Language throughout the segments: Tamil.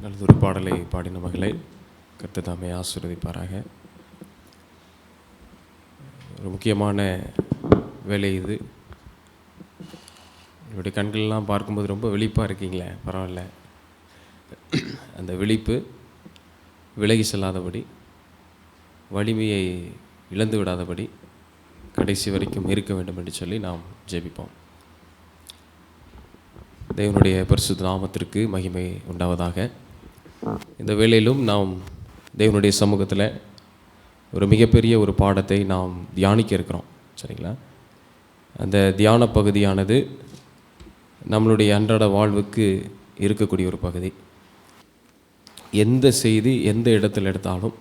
நல்லதொரு பாடலை பாடின மகளை கர்த்தர் தாமே ஆசீர்வதிப்பாராக. ஒரு முக்கியமான வேலை இது. என்னுடைய கண்கள்லாம் பார்க்கும்போது ரொம்ப விழிப்பாக இருக்கீங்களே, பரவாயில்ல. அந்த விழிப்பு விலகி செல்லாதபடி, வலிமையை இழந்து விடாதபடி கடைசி வரைக்கும் இருக்க வேண்டும் என்று சொல்லி நாம் ஜெபிப்போம். தேவனுடைய பரிசுத்த நாமத்திற்கு மகிமை உண்டாவதாக. இந்த வேளையிலும் நாம் தேவனுடைய சமூகத்தில் ஒரு மிகப்பெரிய ஒரு பாடத்தை நாம் தியானிக்க இருக்கிறோம், சரிங்களா? அந்த தியான பகுதியானது நம்மளுடைய அன்றாட வாழ்வுக்கு இருக்கக்கூடிய ஒரு பகுதி. எந்த செய்தி எந்த இடத்துல எடுத்தாலும்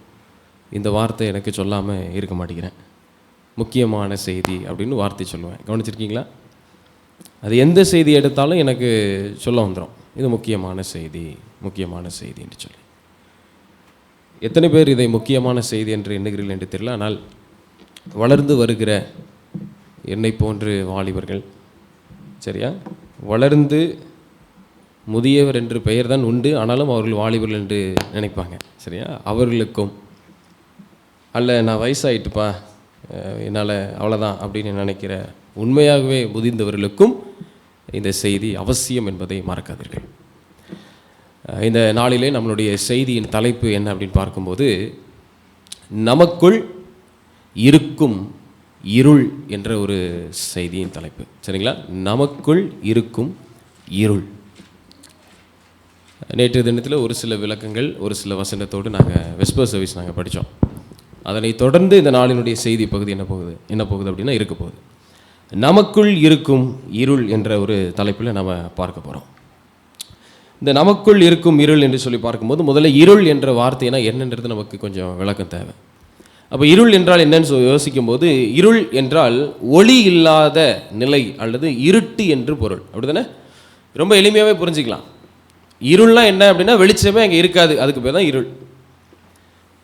இந்த வார்த்தை எனக்கு சொல்லாமல் இருக்க மாட்டேங்கிறேன். முக்கியமான செய்தி அப்படின்னு வார்த்தை சொல்லுவேன், கவனிச்சிருக்கீங்களா? அது எந்த செய்தி எடுத்தாலும் எனக்கு சொல்ல வந்துடும், இது முக்கியமான செய்தி, முக்கியமான செய்தி என்று சொல்லி. எத்தனை பேர் இதை முக்கியமான செய்தி என்று எண்ணுகிறீர்கள் என்று தெரியல. ஆனால் வளர்ந்து வருகிற என்னை போன்று வாலிபர்கள், சரியா, வளர்ந்து முதியவர் என்று பெயர் தான் உண்டு, ஆனாலும் அவர்கள் வாலிபர்கள் என்று நினைப்பாங்க, சரியா? அவர்களுக்கும் அல்ல நான் வயசாகிட்டுப்பா என்னால் அவ்வளோதான் அப்படின்னு நினைக்கிற உண்மையாகவே முதிர்ந்தவர்களுக்கும் இந்த செய்தி அவசியம் என்பதை மறக்காதீர்கள். இந்த நாளிலே நம்மளுடைய செய்தியின் தலைப்பு என்ன அப்படின்னு பார்க்கும்போது, நமக்குள் இருக்கும் இருள் என்ற ஒரு செய்தியின் தலைப்பு, சரிங்களா? நமக்குள் இருக்கும் இருள். நேற்று தினத்தில் ஒரு சில விளக்கங்கள், ஒரு சில வசனத்தோடு நாங்கள் வெஸ்பர் சர்வீஸ் நாங்கள் படித்தோம். அதனை தொடர்ந்து இந்த நாளினுடைய செய்தி பகுதி என்ன போகுது அப்படின்னா இருக்க போகுது. நமக்குள் இருக்கும் இருள் என்ற ஒரு தலைப்பில் நம்ம பார்க்க போகிறோம். இந்த நமக்குள் இருக்கும் இருள் என்று சொல்லி பார்க்கும்போது, முதல்ல இருள் என்ற வார்த்தைனா என்னன்றது நமக்கு கொஞ்சம் விளக்கம் தேவை. அப்போ இருள் என்றால் என்னன்னு யோசிக்கும்போது, இருள் என்றால் ஒளி இல்லாத நிலை அல்லது இருட்டு என்று பொருள், அப்படி தானே? ரொம்ப எளிமையாகவே புரிஞ்சுக்கலாம். இருள்லாம் என்ன அப்படின்னா வெளிச்சமே அங்கே இருக்காது, அதுக்கு பேர் தான் இருள்.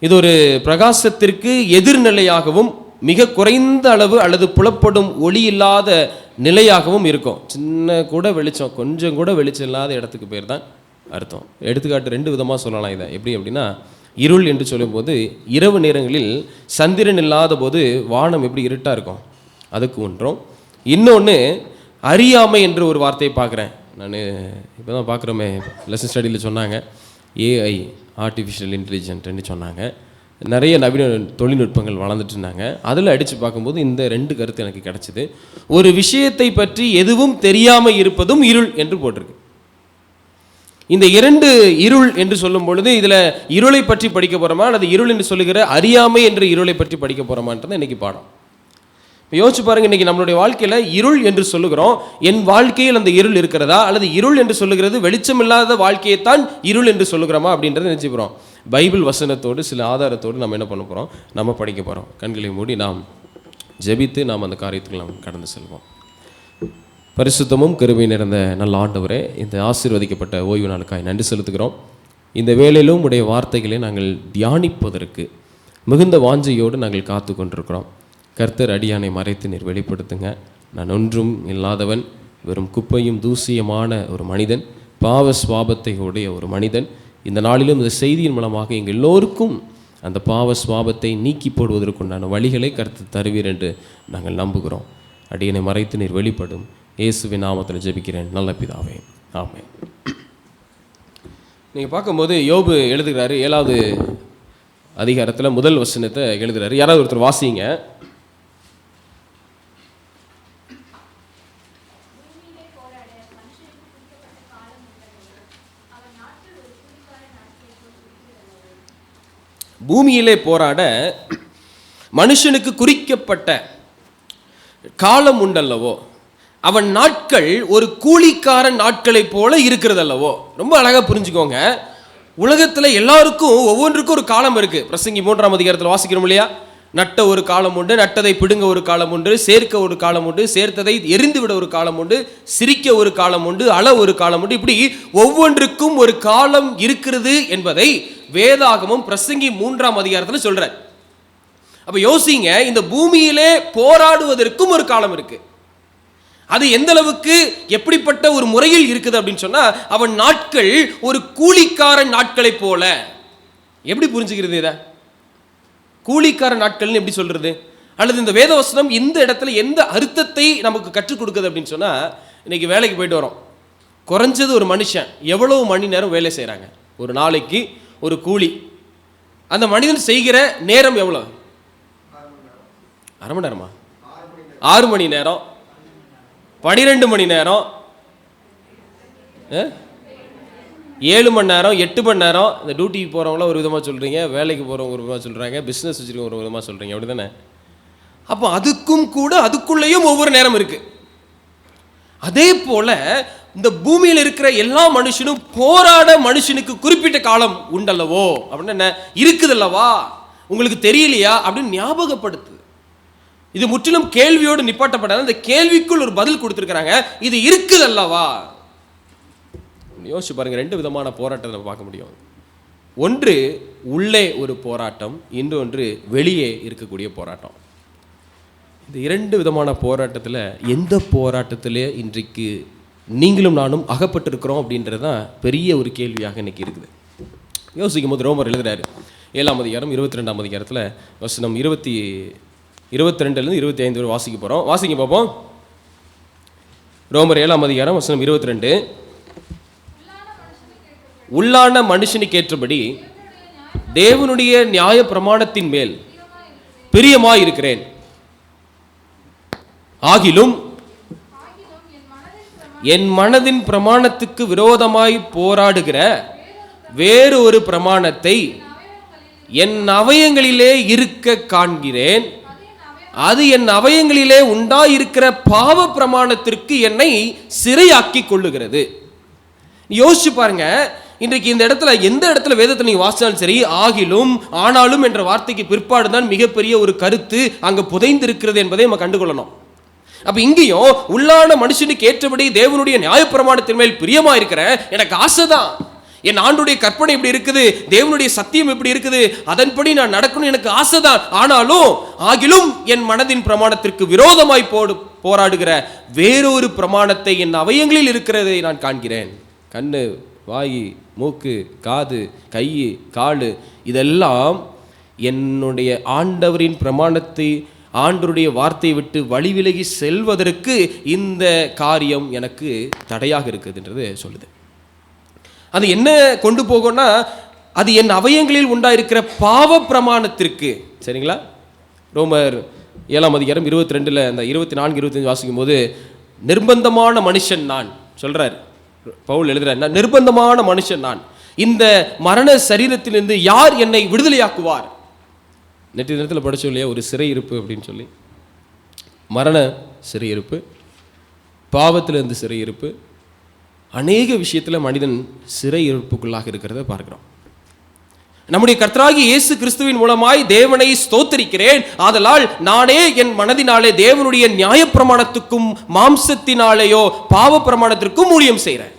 இது ஒரு பிரகாசத்திற்கு எதிர்நிலையாகவும் மிக குறைந்த அளவு அல்லது புலப்படும் ஒளி இல்லாத நிலையாகவும் இருக்கும். சின்ன கூட வெளிச்சம், கொஞ்சம் கூட வெளிச்சம் இல்லாத இடத்துக்கு பேர் தான் அர்த்தம். எடுத்துக்காட்டு ரெண்டு விதமாக சொல்லலாம் இதை. எப்படி அப்படின்னா, இருள் என்று சொல்லும்போது இரவு நேரங்களில் சந்திரன் இல்லாத போது வானம் எப்படி இருட்டாக இருக்கும், அதுக்கு ஒன்றும். இன்னொன்று அறியாமை என்ற ஒரு வார்த்தையை பார்க்குறேன் நான். இப்போ தான் பார்க்குறோமே, லெசன் ஸ்டடியில் சொன்னாங்க ஏஐ, ஆர்டிஃபிஷியல் இன்டெலிஜென்ட்னு சொன்னாங்க. நிறைய நவீன தொழில்நுட்பங்கள் வளர்ந்துட்டு இருந்தாங்க. அதில் அடித்து பார்க்கும்போது இந்த ரெண்டு கருத்து எனக்கு கிடச்சிது. ஒரு விஷயத்தை பற்றி எதுவும் தெரியாமல் இருப்பதும் இருள் என்று போட்டிருக்கு. இந்த இரண்டு இருள் என்று சொல்லும் பொழுது இதில் இருளை பற்றி படிக்க போகிறோமா அல்லது இருள் என்று சொல்லுகிற அறியாமை என்ற இருளை பற்றி படிக்க போகிறோமான்றது இன்றைக்கி பாடம். யோசிச்சு பாருங்கள், இன்றைக்கி நம்மளுடைய வாழ்க்கையில் இருள் என்று சொல்லுகிறோம். என் வாழ்க்கையில் அந்த இருள் இருக்கிறதா, அல்லது இருள் என்று சொல்லுகிறது வெளிச்சம் இல்லாத வாழ்க்கையைத்தான் இருள் என்று சொல்லுகிறோமா அப்படின்றத நினச்சிக்கிறோம். பைபிள் வசனத்தோடு சில ஆதாரத்தோடு நம்ம என்ன பண்ண போகிறோம், நம்ம படிக்க போகிறோம். கண்களை மூடி நாம் ஜெபித்து நாம் அந்த காரியத்துக்கு நாம் கடந்து செல்வோம். பரிசுத்தமும் கிருபை நிறைந்த நல்ல ஆண்டவரே, இந்த ஆசீர்வதிக்கப்பட்ட ஓய்வு நாளுக்காய் நன்றி செலுத்துகிறோம். இந்த வேளையிலும் உடைய வார்த்தைகளை நாங்கள் தியானிப்பதற்கு மிகுந்த வாஞ்சையோடு நாங்கள் காத்து கொண்டிருக்கிறோம். கர்த்தர் அடியானை மறைத்து நீர் வெளிப்படுத்துங்க. நான் ஒன்றும் இல்லாதவன், வெறும் குப்பையும் தூசியமான ஒரு மனிதன், பாவ சுவாபத்தை உடைய ஒரு மனிதன். இந்த நாளிலும் இந்த செய்தியின் மூலமாக எங்கள் எல்லோருக்கும் அந்த பாவ சுவாபத்தை நீக்கி போடுவதற்குண்டான வழிகளை கர்த்தர் தருவீர் என்று நாங்கள் நம்புகிறோம். அடியனை மறைத்து நீர் வெளிப்படும். இயேசுவின் நாமத்தில் ஜெபிக்கிறேன் நல்ல பிதாவே, ஆமென். நீங்கள் பார்க்கும்போது யோபு எழுதுகிறாரு, 7வது அதிகாரத்தில் முதல் வசனத்தை எழுதுகிறாரு. யாராவது ஒருத்தர் வாசிங்க. பூமியிலே போராட மனுஷனுக்கு குறிக்கப்பட்ட காலம் உண்டல்லவோ, அவன் நாட்கள் ஒரு கூலிக்காரன் நாட்களைப் போல இருக்கிறதல்லவோ. ரொம்ப அழகாக புரிஞ்சுக்கோங்க. உலகத்தில் எல்லாருக்கும் ஒவ்வொன்றுக்கும் ஒரு காலம் இருக்குது. பிரசங்கி 3ஆம் அதிகாரத்தில் வாசிக்கிறோம் இல்லையா? நட்ட ஒரு காலம் உண்டு, நட்டதை பிடுங்க ஒரு காலம் உண்டு, சேர்க்க ஒரு காலம் உண்டு, சேர்த்ததை எரிந்து விட ஒரு காலம் உண்டு, சிரிக்க ஒரு காலம் உண்டு, அழ ஒரு காலம் உண்டு. இப்படி ஒவ்வொன்றுக்கும் ஒரு காலம் இருக்கிறது என்பதை வேதாகமும் பிரசங்கி 3ஆம் அதிகாரத்தில் சொல்றார். அப்ப யோசிங்க, இந்த பூமியிலே போராடுவதற்கும் ஒரு காலம் இருக்கு. அது எந்த அளவுக்கு எப்படிப்பட்ட ஒரு முறையில் இருக்குது அப்படின்னு சொன்னா, அவன் நாட்கள் ஒரு கூலிக்காரன் நாட்களை போல. எப்படி புரிஞ்சுக்கிறது இதை? கூலிக்கார நாட்கள்னு எப்படி சொல்றது? அல்லது இந்த வேதவசனம் இந்த இடத்துல எந்த அர்த்தத்தை நமக்கு கற்றுக் கொடுக்குது அப்படின்னு சொன்னா, இன்னைக்கு வேலைக்கு போயிட்டு வரோம். குறைஞ்சது ஒரு மனுஷன் எவ்வளவு மணி நேரம் வேலை செய்கிறாங்க? ஒரு நாளைக்கு ஒரு கூலி. அந்த மனிதன் செய்கிற நேரம் எவ்வளோ? அரை மணி நேரமா? 6 மணி நேரம், 12 மணி நேரம், 7 மணி நேரம், 8 மணி நேரம். இந்த டியூட்டிக்கு போகிறவங்களாம் ஒரு விதமாக சொல்கிறீங்க, வேலைக்கு போகிறவங்க ஒரு விதமாக சொல்கிறாங்க, பிஸ்னஸ் வச்சுருக்கவங்க ஒரு விதமாக சொல்கிறீங்க, அப்படி தானே? அப்போ அதுக்கும் கூட அதுக்குள்ளேயும் ஒவ்வொரு நேரம் இருக்குது. அதே போல் இந்த பூமியில் இருக்கிற எல்லா மனுஷனும் போராட மனுஷனுக்கு குறிப்பிட்ட காலம் உண்டல்லவோ அப்படின்னு என்ன இருக்குதல்லவா, உங்களுக்கு தெரியலையா அப்படின்னு ஞாபகப்படுத்து. இது முற்றிலும் கேள்வியோடு நிப்பாட்டப்படாத, இந்த கேள்விக்குள் ஒரு பதில் கொடுத்துருக்கிறாங்க. இது இருக்குதல்லவா. யோசிச்சு பாருங்க, 2 விதமான போராட்டத்தை நம்ம பார்க்க முடியும். ஒன்று உள்ளே ஒரு போராட்டம், இன்னொன்று வெளியே இருக்கக்கூடிய போராட்டம். இந்த 2 விதமான போராட்டத்தில் எந்த போராட்டத்திலே இன்றைக்கு நீங்களும் நானும் அகப்பட்டிருக்கிறோம் அப்படின்றது தான் பெரிய ஒரு கேள்வியாக இன்னைக்கு இருக்குது. யோசிக்கும் போது ரோமர் எழுதுறாரு 7ஆம் அதிகாரம் 22ஆம் அதிகாரத்தில் வசனம் 22லேருந்து 25 வரை வாசிக்க போகிறோம். வாசிக்க பார்ப்போம். ரோமர் 7ஆம் அதிகாரம் வசனம் 22. உள்ளான மனுஷனுக்கு ஏற்றபடி தேவனுடைய நியாய பிரமாணத்தின் மேல் பிரியமாய் இருக்கிறேன். ஆகிலும் என் மனதின் பிரமாணத்துக்கு விரோதமாய் போராடுகிற வேறு ஒரு பிரமாணத்தை என் அவயங்களிலே இருக்க காண்கிறேன். அது என் அவயங்களிலே உண்டாயிருக்கிற பாவ பிரமாணத்திற்கு என்னை சிறையாக்கி கொள்ளுகிறது. யோசிச்சு பாருங்க, இன்றைக்கு இந்த இடத்துல எந்த இடத்துல வேதத்தை நீங்க வாசிச்சாலும் சரி, ஆகிலும் ஆனாலும் என்ற வார்த்தைக்கு பிற்பாடு தான் மிகப்பெரிய ஒரு கருத்து அங்க புதைந்து இருக்கிறது என்பதை நம்ம கண்டுகொள்ளணும். அப்ப இங்கேயும் உள்ளான மனுஷனுக்கு ஏற்றபடி தேவனுடைய நியாயப்பிரமாணத்தின் மேல் பிரியமா இருக்கிற எனக்கு ஆசைதான். என் ஆண்டுடைய கற்பனை இப்படி இருக்குது, தேவனுடைய சத்தியம் இப்படி இருக்குது, அதன்படி நான் நடக்கணும் எனக்கு ஆசைதான். ஆகிலும் என் மனதின் பிரமாணத்திற்கு விரோதமாய் போராடுகிற வேறொரு பிரமாணத்தை என் அவயங்களில் இருக்கிறதை நான் காண்கிறேன். கண்ணு, வாய், மூக்கு, காது, கை, காலு இதெல்லாம் என்னுடைய ஆண்டவரின் பிரமாணத்தை, ஆண்டவருடைய வார்த்தையை விட்டு வழி விலகி செல்வதற்கு இந்த காரியம் எனக்கு தடையாக இருக்குதுன்றது சொல்லுது. அது என்ன கொண்டு போகும்னா, அது என் அவயங்களில் உண்டாயிருக்கிற பாவ பிரமாணத்திற்கு. சரிங்களா? ரோமர் 7ஆம் அதிகாரம் 22ல் அந்த 24, 25 வாசிக்கும் போது நிர்பந்தமான மனுஷன் நான் சொல்றார். பவுல் எழுதுறார், நான் நிர்பந்தமான மனுஷன் நான், இந்த மரண சரீரத்திலிருந்து யார் என்னை விடுதலையாக்குவார்? நேற்று நேரத்தில் படிச்சோம் இல்லையா, ஒரு சிறையிருப்பு அப்படின்னு சொல்லி. மரண சிறையிருப்பு, பாவத்திலிருந்து சிறையிருப்பு, அநேக விஷயத்தில் மனிதன் சிறையிருப்புக்குள்ளாக இருக்கிறத பார்க்கிறோம். நம்முடைய கர்த்தராகிய இயேசு கிறிஸ்துவின் மூலமாய் தேவனை ஸ்தோத்திரிக்கிறேன், ஆதலால் நானே என் மனதினாலே தேவனுடைய நியாயப்பிரமாணத்துக்கும் மாம்சத்தினாலேயோ பாவ பிரமாணத்திற்கும் ஊழியம் செய்கிறேன்.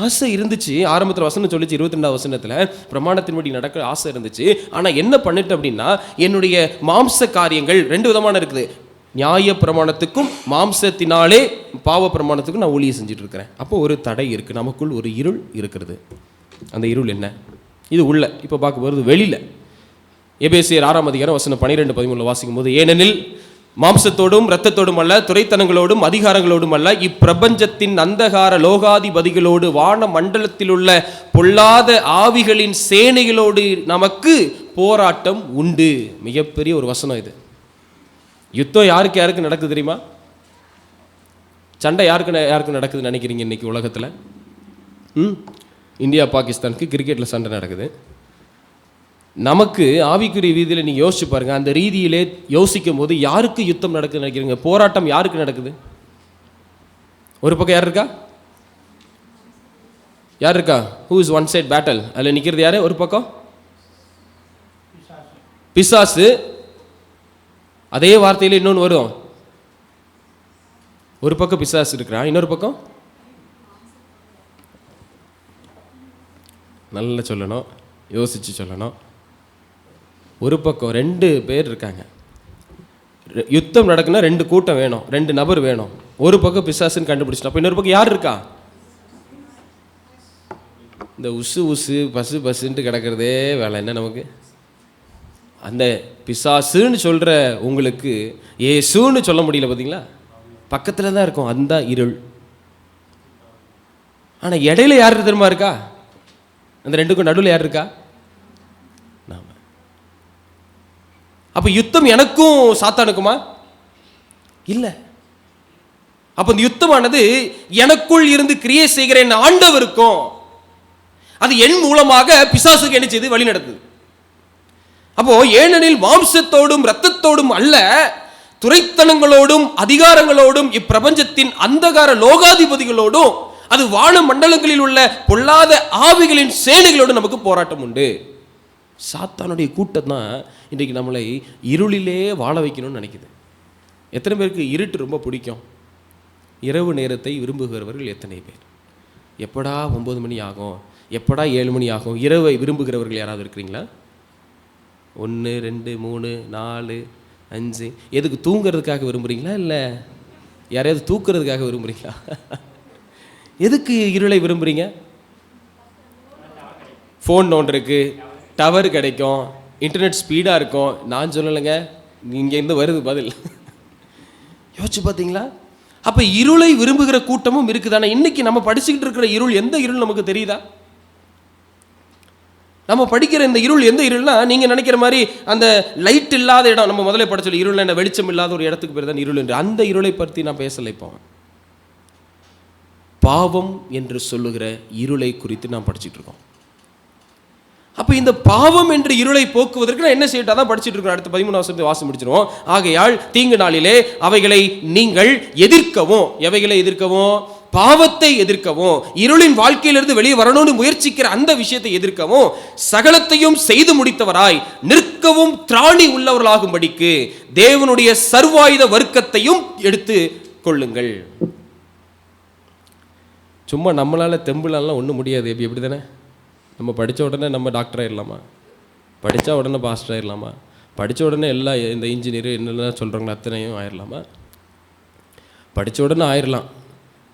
ஆசை இருந்துச்சு, ஆரம்பத்தில் வசனம் சொல்லிச்சு 22ஆம் வசனத்தில் பிரமாணத்தின்படி நடக்க ஆசை இருந்துச்சு. ஆனால் என்ன பண்ணிட்டு அப்படின்னா, என்னுடைய மாம்ச காரியங்கள் 2 விதமான இருக்குது. நியாய பிரமாணத்துக்கும் மாம்சத்தினாலே பாவ பிரமாணத்துக்கும் நான் ஊழியம் செஞ்சுட்டு இருக்கிறேன். அப்போ ஒரு தடை இருக்குது, நமக்குள் ஒரு இருள் இருக்கிறது. அந்த இருள் என்ன? இது உள்ள. இப்போ பார்க்க போகிறது வெளியில். எபேசியர் 6ஆம் அதிகாரம் வசனம் 12, 13 வாசிக்கும் போது, ஏனெனில் மாம்சத்தோடும் இரத்தத்தோடும் அல்ல, துரைத்தனங்களோடும் அதிகாரங்களோடும் அல்ல, இப்பிரபஞ்சத்தின் அந்தகார லோகாதிபதிகளோடு வான மண்டலத்தில் உள்ள பொல்லாத ஆவிகளின் சேனைகளோடு நமக்கு போராட்டம் உண்டு. மிகப்பெரிய ஒரு வசனம் இது. யுத்தம் யாருக்கு யாருக்கு நடக்குது தெரியுமா? சண்டை யாருக்கு நடக்குதுன்னு நினைக்கிறீங்க இன்னைக்கு உலகத்தில்? இந்தியா பாகிஸ்தானுக்கு கிரிக்கெட்டில் சண்டை நடக்குது. நமக்கு ஆவிக்குரிய ரீதியில் நீங்கள் யோசிச்சு பாருங்கள். அந்த ரீதியிலே யோசிக்கும் போது யாருக்கு யுத்தம் நடக்குதுன்னு நினைக்கிறீங்க? போராட்டம் யாருக்கு நடக்குது? ஒரு பக்கம் யார் இருக்கா? யார் இருக்கா? Who is one side battle? அதில் நிற்கிறது யாரு? ஒரு பக்கம் பிசாசு. அதே வார்த்தையில் இன்னொன்று வரும். ஒரு பக்கம் பிசாசு இருக்கிறான், இன்னொரு பக்கம் நல்லா சொல்லணும், யோசிச்சு சொல்லணும். ஒரு பக்கம் 2 பேர் இருக்காங்க. யுத்தம் நடக்குன்னா 2 கூட்டம் வேணும், 2 நபர் வேணும். ஒரு பக்கம் பிசாசுன்னு கண்டுபிடிச்சிட்டோம், அப்போ இன்னொரு பக்கம் யார் இருக்கா? இந்த உசு உசு பசு பசுன்ட்டு கிடக்கிறதே வேலை என்ன நமக்கு? அந்த பிசாசுன்னு சொல்கிற உங்களுக்கு ஏசுன்னு சொல்ல முடியல பார்த்தீங்களா? பக்கத்தில் தான் இருக்கும், அந்த இருள். ஆனால் இடையில யார் தெரியுமா இருக்கா? அந்த 2க்கும் நடுவில் யார் இருக்கா? நாம. அப்போ யுத்தம் எனக்கும் சாத்தானுக்குமா? இல்லை. அப்போ இந்த யுத்தமானது எனக்குள் இருந்து கிரியை செய்கிற என் ஆண்டவருக்கும், அது என் மூலமாக பிசாசுக்கு என்ன செய்து வழி நடத்துது. அப்போ ஏனெனில் மாம்சத்தோடும் இரத்தத்தோடும் அல்ல, துரைத்தனங்களோடும் அதிகாரங்களோடும் இப்பிரபஞ்சத்தின் அந்தகார லோகாதிபதிகளோடும் அது வான மண்டலங்களில் உள்ள பொல்லாத ஆவிகளின் சேனைகளோடு நமக்கு போராட்டம் உண்டு. சாத்தானுடைய கூட்டம் தான் இன்றைக்கு நம்மளை இருளிலே வாழ வைக்கணும்னு நினைக்குது. எத்தனை பேருக்கு இருட்டு ரொம்ப பிடிக்கும்? இரவு நேரத்தை விரும்புகிறவர்கள் எத்தனை பேர்? எப்படா 9 மணி ஆகும், எப்படா 7 மணி ஆகும்? இரவை விரும்புகிறவர்கள் யாராவது இருக்கிறீங்களா? 1 2 3 4 5. எதுக்கு? தூங்குறதுக்காக விரும்புகிறீங்களா, இல்லை யாரையாவது தூக்குறதுக்காக விரும்புகிறீங்களா? எதுக்கு இருளை விரும்புகிறீங்க? ஃபோன் நோண்டுருக்கு, டவர் கிடைக்கும், இன்டர்நெட் ஸ்பீடாக இருக்கும். நான் சொல்லலைங்க, இங்கேருந்து வருது பதில். யோசிச்சு பார்த்தீங்களா? அப்போ இருளை விரும்புகிற கூட்டமும் இருக்குதானே? இன்னைக்கு நம்ம படிச்சுக்கிட்டு இருக்கிற இருள் எந்த இருள் நமக்கு தெரியுதா? நம்ம படிக்கிற இந்த இருள் எந்த இருள்னா, நீங்கள் நினைக்கிற மாதிரி அந்த லைட் இல்லாத இடம், நம்ம முதல்ல படிச்சோம் இருள் என்ன, வெளிச்சம் இல்லாத ஒரு இடத்துக்கு பேர் தான் இருள் என்று. அந்த இருளை பற்றி நான் பேசலை. இப்போ பாவம் என்று சொல்லுகிற இருளை குறித்து நாம் படிச்சுட்டு இருக்கோம். அப்போ இந்த பாவம் என்று இருளை போக்குவதற்கு நான் என்ன செய்யட்டா தான் படிச்சுட்டு இருக்கோம். அடுத்த 13 வருஷத்தை வாசி முடிச்சிருவோம். ஆகையால் தீங்கு நாளிலே அவைகளை நீங்கள் எதிர்க்கவும். எவைகளை எதிர்க்கவும்? பாவத்தை எதிர்க்கவும், இருளின் வாழ்க்கையிலிருந்து வெளியே வரணும்னு முயற்சிக்கிற அந்த விஷயத்தை எதிர்க்கவும், சகலத்தையும் செய்து முடித்தவராய் நிற்கவும் திராணி உள்ளவர்களாகும்படிக்கு தேவனுடைய சர்வாயுத வர்க்கத்தையும் எடுத்து கொள்ளுங்கள். சும்மா நம்மளால தெம்புலாம் ஒன்றும் முடியாது. எப்படி தானே? நம்ம படித்த உடனே நம்ம டாக்டர் ஆயிடலாமா? படித்தா உடனே பாஸ்டர் ஆயிடலாமா? படித்த உடனே எல்லா இந்த இன்ஜினியர் என்னெல்லாம் சொல்கிறாங்களோ அத்தனையும் ஆயிடலாமா? படித்த உடனே ஆயிடலாம்,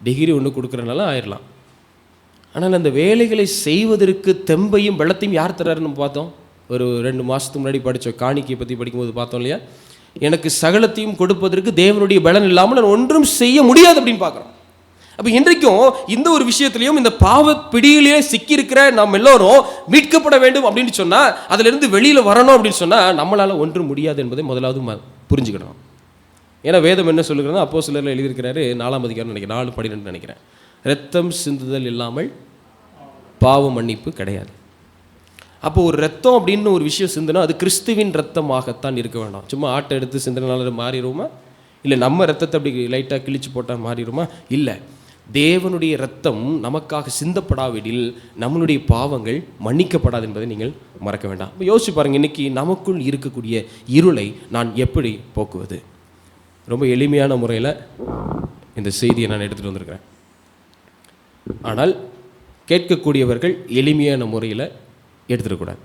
டிகிரி ஒன்று கொடுக்குறனால ஆயிடலாம். ஆனால் அந்த வேலைகளை செய்வதற்கு தெம்பையும் வெள்ளத்தையும் யார் தர்றாருன்னு நம்ம பார்த்தோம். ஒரு 2 மாதத்துக்கு முன்னாடி படித்தோம், காணிக்கையை பற்றி படிக்கும்போது பார்த்தோம் இல்லையா? எனக்கு சகலத்தையும் கொடுப்பதற்கு தேவனுடைய பலன் இல்லாமல் நான் ஒன்றும் செய்ய முடியாது அப்படின்னு பார்க்குறோம். அப்போ இன்றைக்கும் இந்த ஒரு விஷயத்திலையும் இந்த பாவ பிடியிலே சிக்கியிருக்கிற நாம் எல்லோரும் மீட்கப்பட வேண்டும் அப்படின்னு சொன்னால், அதிலிருந்து வெளியில் வரணும் அப்படின்னு சொன்னால் நம்மளால் ஒன்றும் முடியாது என்பதை முதலாவது புரிஞ்சுக்கணும். ஏன்னா வேதம் என்ன சொல்லுகிறதோ அப்போஸ்தலரில் எழுதியிருக்கிறாரு 4ஆம் அதிகாரம் நினைக்கிறேன், 4:12 நினைக்கிறேன். இரத்தம் சிந்துதல் இல்லாமல் பாவ மன்னிப்பு கிடையாது. அப்போ ஒரு ரத்தம் அப்படின்னு ஒரு விஷயம் சிந்துனா அது கிறிஸ்துவின் ரத்தமாகத்தான் இருக்க வேண்டாம். சும்மா ஆட்டை எடுத்து சிந்தனால மாறிடுவோமா? இல்லை நம்ம ரத்தத்தை அப்படி லைட்டாக கிழிச்சு போட்டால் மாறிடுமா? இல்லை. தேவனுடைய ரத்தம் நமக்காக சிந்தப்படாவிடில் நம்மளுடைய பாவங்கள் மன்னிக்கப்படாது என்பதை நீங்கள் மறக்க வேண்டாம். இப்போ யோசிச்சு பாருங்கள், இன்றைக்கி நமக்குள் இருக்கக்கூடிய இருளை நான் எப்படி போக்குவது? ரொம்ப எளிமையான முறையில் இந்த செய்தியை நான் எடுத்துகிட்டு வந்திருக்கிறேன். ஆனால் கேட்கக்கூடியவர்கள் எளிமையான முறையில் எடுத்துடக்கூடாது.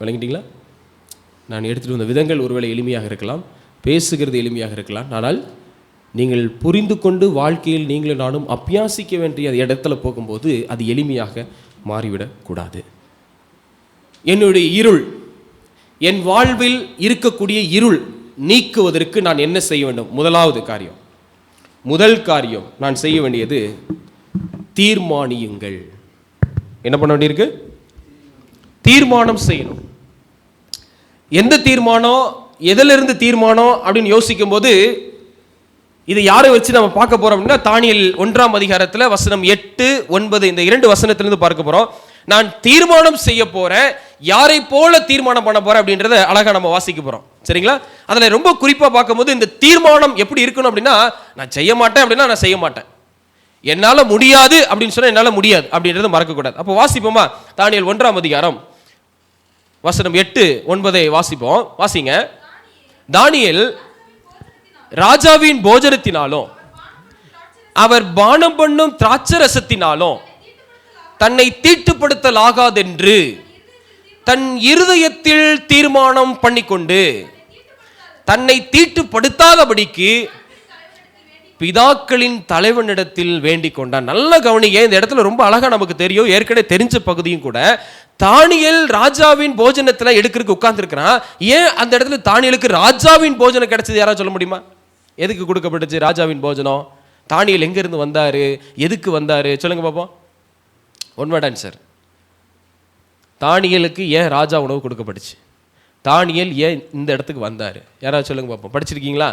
விளங்கிட்டீங்களா? நான் எடுத்துகிட்டு வந்த விதங்கள் ஒருவேளை எளிமையாக இருக்கலாம், பேசுகிறது எளிமையாக இருக்கலாம். ஆனால் நீங்கள் புரிந்து கொண்டு வாழ்க்கையில் நீங்களும் நானும் அபியாசிக்க வேண்டிய இடத்துல போகும்போது அது எளிமையாக மாறிவிடக்கூடாது. என்னுடைய இருள், என் வாழ்வில் இருக்கக்கூடிய இருள் நீக்குவதற்கு நான் என்ன செய்ய வேண்டும்? முதல் காரியம் நான் செய்ய வேண்டியது தீர்மானியுங்கள். என்ன பண்ண வேண்டியிருக்கு? தீர்மானம் செய்யணும். எந்த தீர்மானம், எதிலிருந்து தீர்மானம் அப்படின்னு யோசிக்கும் போது இதை யாரை வச்சு நம்ம பார்க்க போறோம் அப்படின்னா, தானியேல் 1ஆம் அதிகாரத்தில் வசனம் 8, 9 இந்த 2 வசனத்திலிருந்து பார்க்க போறோம். நான் தீர்மானம் செய்ய போறேன், யாரை போல தீர்மானம் பண்ண போறேன் அப்படின்றத அழகா நம்ம வாசிக்க போறோம். சரிங்களா? அதில் ரொம்ப குறிப்பாக பார்க்கும்போது இந்த தீர்மானம் எப்படி இருக்கணும் அப்படின்னா, நான் செய்ய மாட்டேன் அப்படின்னா நான் செய்ய மாட்டேன், என்னால் முடியாது அப்படின்னு சொன்னால் என்னால் முடியாது அப்படின்றத மறக்கக்கூடாது. அப்போ வாசிப்போமா? தானியேல் 1ஆம் அதிகாரம் வசனம் 8, 9 வாசிப்போம். வாசிங்க. தானியேல் ராஜாவின் போஜனத்தினாலும் அவர் பானம் பண்ணும் திராட்சரசத்தினாலும் தன்னை தீட்டுப்படுத்தலாகாதென்று தன் இருதயத்தில் தீர்மானம் பண்ணிக்கொண்டு தன்னை தீட்டுப்படுத்தாதபடிக்கு பிதாக்களின் தலைவனிடத்தில் வேண்டிக் கொண்டான். நல்ல கவனிங்க, இந்த இடத்துல ரொம்ப அழகா நமக்கு தெரியும், ஏற்கனவே தெரிஞ்ச பகுதியும் கூட. தானியேல் ராஜாவின் போஜனத்துல எடுக்கிறதுக்கு உட்கார்ந்து இருக்கிறான். ஏன் அந்த இடத்துல தானியேலுக்கு ராஜாவின் போஜனம் கிடைச்சது? யாராவது சொல்ல முடியுமா? எதுக்கு கொடுக்கப்பட்டுச்சு ராஜாவின் போஜனம்? தானியேல் எங்க இருந்து வந்தாரு, எதுக்கு வந்தாரு? சொல்லுங்க பாப்போம். One word answer. தானியேலுக்கு ஏன் ராஜா உணவு கொடுக்கப்பட்டுச்சு? தானியேல் ஏன் இந்த இடத்துக்கு வந்தாரு? யாராவது சொல்லுங்க பாப்போம். படிச்சிருக்கீங்களா?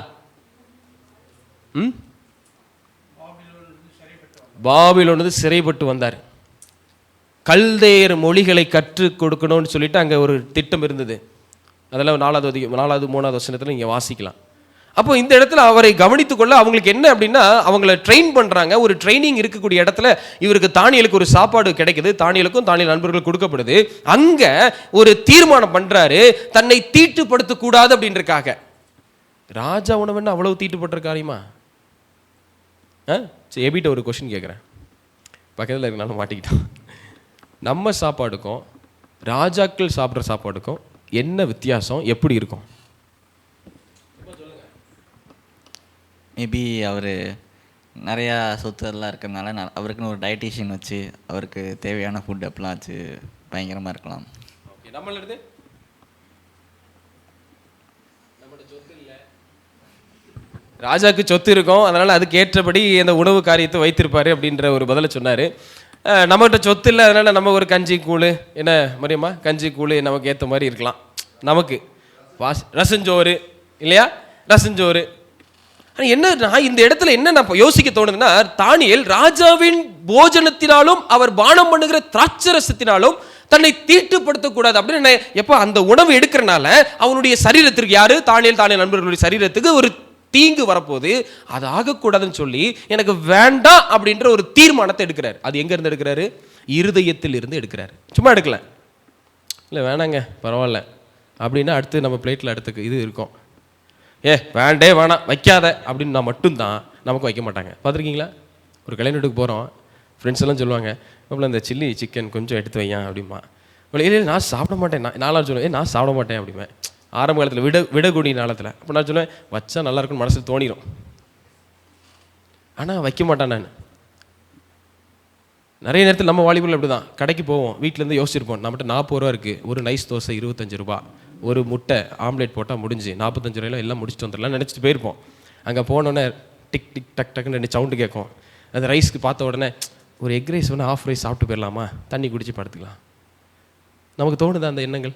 பாபிலோனிலிருந்து சிறைப்பட்டு வந்தார். கல்தேயர் மொழிகளை கற்றுக் கொடுக்கணும்னு சொல்லிட்டு அங்கே ஒரு திட்டம் இருந்தது. அதெல்லாம் 4வது 3வது வசனத்தில் நீங்கள் வாசிக்கலாம். அப்போ இந்த இடத்துல அவரை கவனித்துக்கொள்ள அவங்களுக்கு என்ன அப்படின்னா, அவங்கள ட்ரெயின் பண்ணுறாங்க. ஒரு ட்ரைனிங் இருக்கக்கூடிய இடத்துல இவருக்கு தானியேலுக்கு ஒரு சாப்பாடு கிடைக்குது, தானியேலுக்கும் தானியேல் நண்பர்கள் கொடுக்கப்படுது. அங்கே ஒரு தீர்மானம் பண்ணுறாரு, தன்னை தீட்டுப்படுத்தக்கூடாது அப்படின்றக்காக. ராஜா உணவுன்னு அவ்வளவு தீட்டுப்பட்ட காரியமா? எபிட்ட ஒரு கொஸ்டின் கேட்குறேன், பக்கத்தில் இருக்கனாலும் மாட்டிக்கிட்டான். நம்ம சாப்பாடுக்கும் ராஜாக்கள் சாப்பிட்ற சாப்பாடுக்கும் என்ன வித்தியாசம், எப்படி இருக்கும்? மேபி அவர் நிறையா சொத்துலாம் இருக்கிறதுனால அவருக்குன்னு ஒரு டயட்டீஷியன் வச்சு அவருக்கு தேவையான ஃபுட் அப்பெல்லாம் வச்சு பயங்கரமாக இருக்கலாம். ஓகே, நம்மளது ராஜாவுக்கு சொத்து இருக்கும், அதனால் அதுக்கு ஏற்றபடி அந்த உணவு காரியத்தை வைத்திருப்பார் அப்படின்ற ஒரு பதிலை சொன்னார். நம்மகிட்ட சொத்து இல்லை, அதனால் நம்ம ஒரு கஞ்சி கூழ், என்ன மரியம்மா, கஞ்சி கூழ் நமக்கு ஏற்ற மாதிரி இருக்கலாம். நமக்கு ரசஞ்சோறு இல்லையா, ரசஞ்சோறு. ஆனால் என்ன இந்த இடத்துல என்ன நான் யோசிக்க தோணுதுன்னா, தானியேல் ராஜாவின் போஜனத்தினாலும் அவர் பானம் பண்ணுகிற திராட்சரசத்தினாலும் தன்னை தீட்டுப்படுத்தக்கூடாது அப்படின்னு எப்போ அந்த உணவு எடுக்கிறனால அவனுடைய சரீரத்திற்கு, யாரு, தானியேல் நண்பர்களுடைய சரீரத்துக்கு ஒரு தீங்கு வரப்போது, அது ஆகக்கூடாதுன்னு சொல்லி எனக்கு வேண்டாம் அப்படின்ற ஒரு தீர்மானத்தை எடுக்கிறார். அது எங்க இருந்து எடுக்கிறாரு? இருதயத்தில் இருந்து எடுக்கிறாரு. சும்மா எடுக்கல, இல்லை வேணாங்க பரவாயில்ல அப்படின்னா அடுத்து நம்ம பிளேட்டில் அடுத்துக்கு இது இருக்கும், வேண்டே வேணாம் வைக்காத அப்படின்னு நான் மட்டும்தான், நமக்கு வைக்க மாட்டாங்க. பார்த்துருக்கீங்களா? ஒரு கல்யாணத்துக்கு போகிறோம், ஃப்ரெண்ட்ஸ் எல்லாம் சொல்லுவாங்க, அப்போ இந்த சில்லி சிக்கன் கொஞ்சம் எடுத்து வையன் அப்படிமா. இல்லை நான் சாப்பிட மாட்டேன், நானும் சொல்லுவேன் நான் சாப்பிட மாட்டேன் அப்படிமே. ஆரம்ப காலத்தில் விடக்கூடிய நாளத்தில் அப்போ நான் சொல்லுவேன், வச்சா நல்லா இருக்குன்னு மனசில் தோணிடும், ஆனால் வைக்க மாட்டேன். நான் நிறைய நேரத்தில் நம்ம வாலிபுல் அப்படி தான், கடைக்கு போவோம், வீட்டிலேருந்து யோசிச்சிருப்போம், நம்மகிட்ட 40 ரூபா இருக்குது, ஒரு நைஸ் தோசை 25 ரூபா, ஒரு முட்டை ஆம்லேட் போட்டால் முடிஞ்சு 45 ரூபாயில் எல்லாம் முடிச்சுட்டு வந்துடலாம் நினச்சிட்டு போயிருப்போம். அங்கே போனோடனே டிக் டிக் டக் டக்குன்னு 2 சவுண்டு கேட்கும். அந்த ரைஸ்க்கு பார்த்த உடனே ஒரு எக் ரைஸ் வேணால் ஆஃப் ரைஸ் சாப்பிட்டு போயிடலாமா, தண்ணி குடிச்சு படுத்துக்கலாம், நமக்கு தோணுது அந்த எண்ணங்கள்.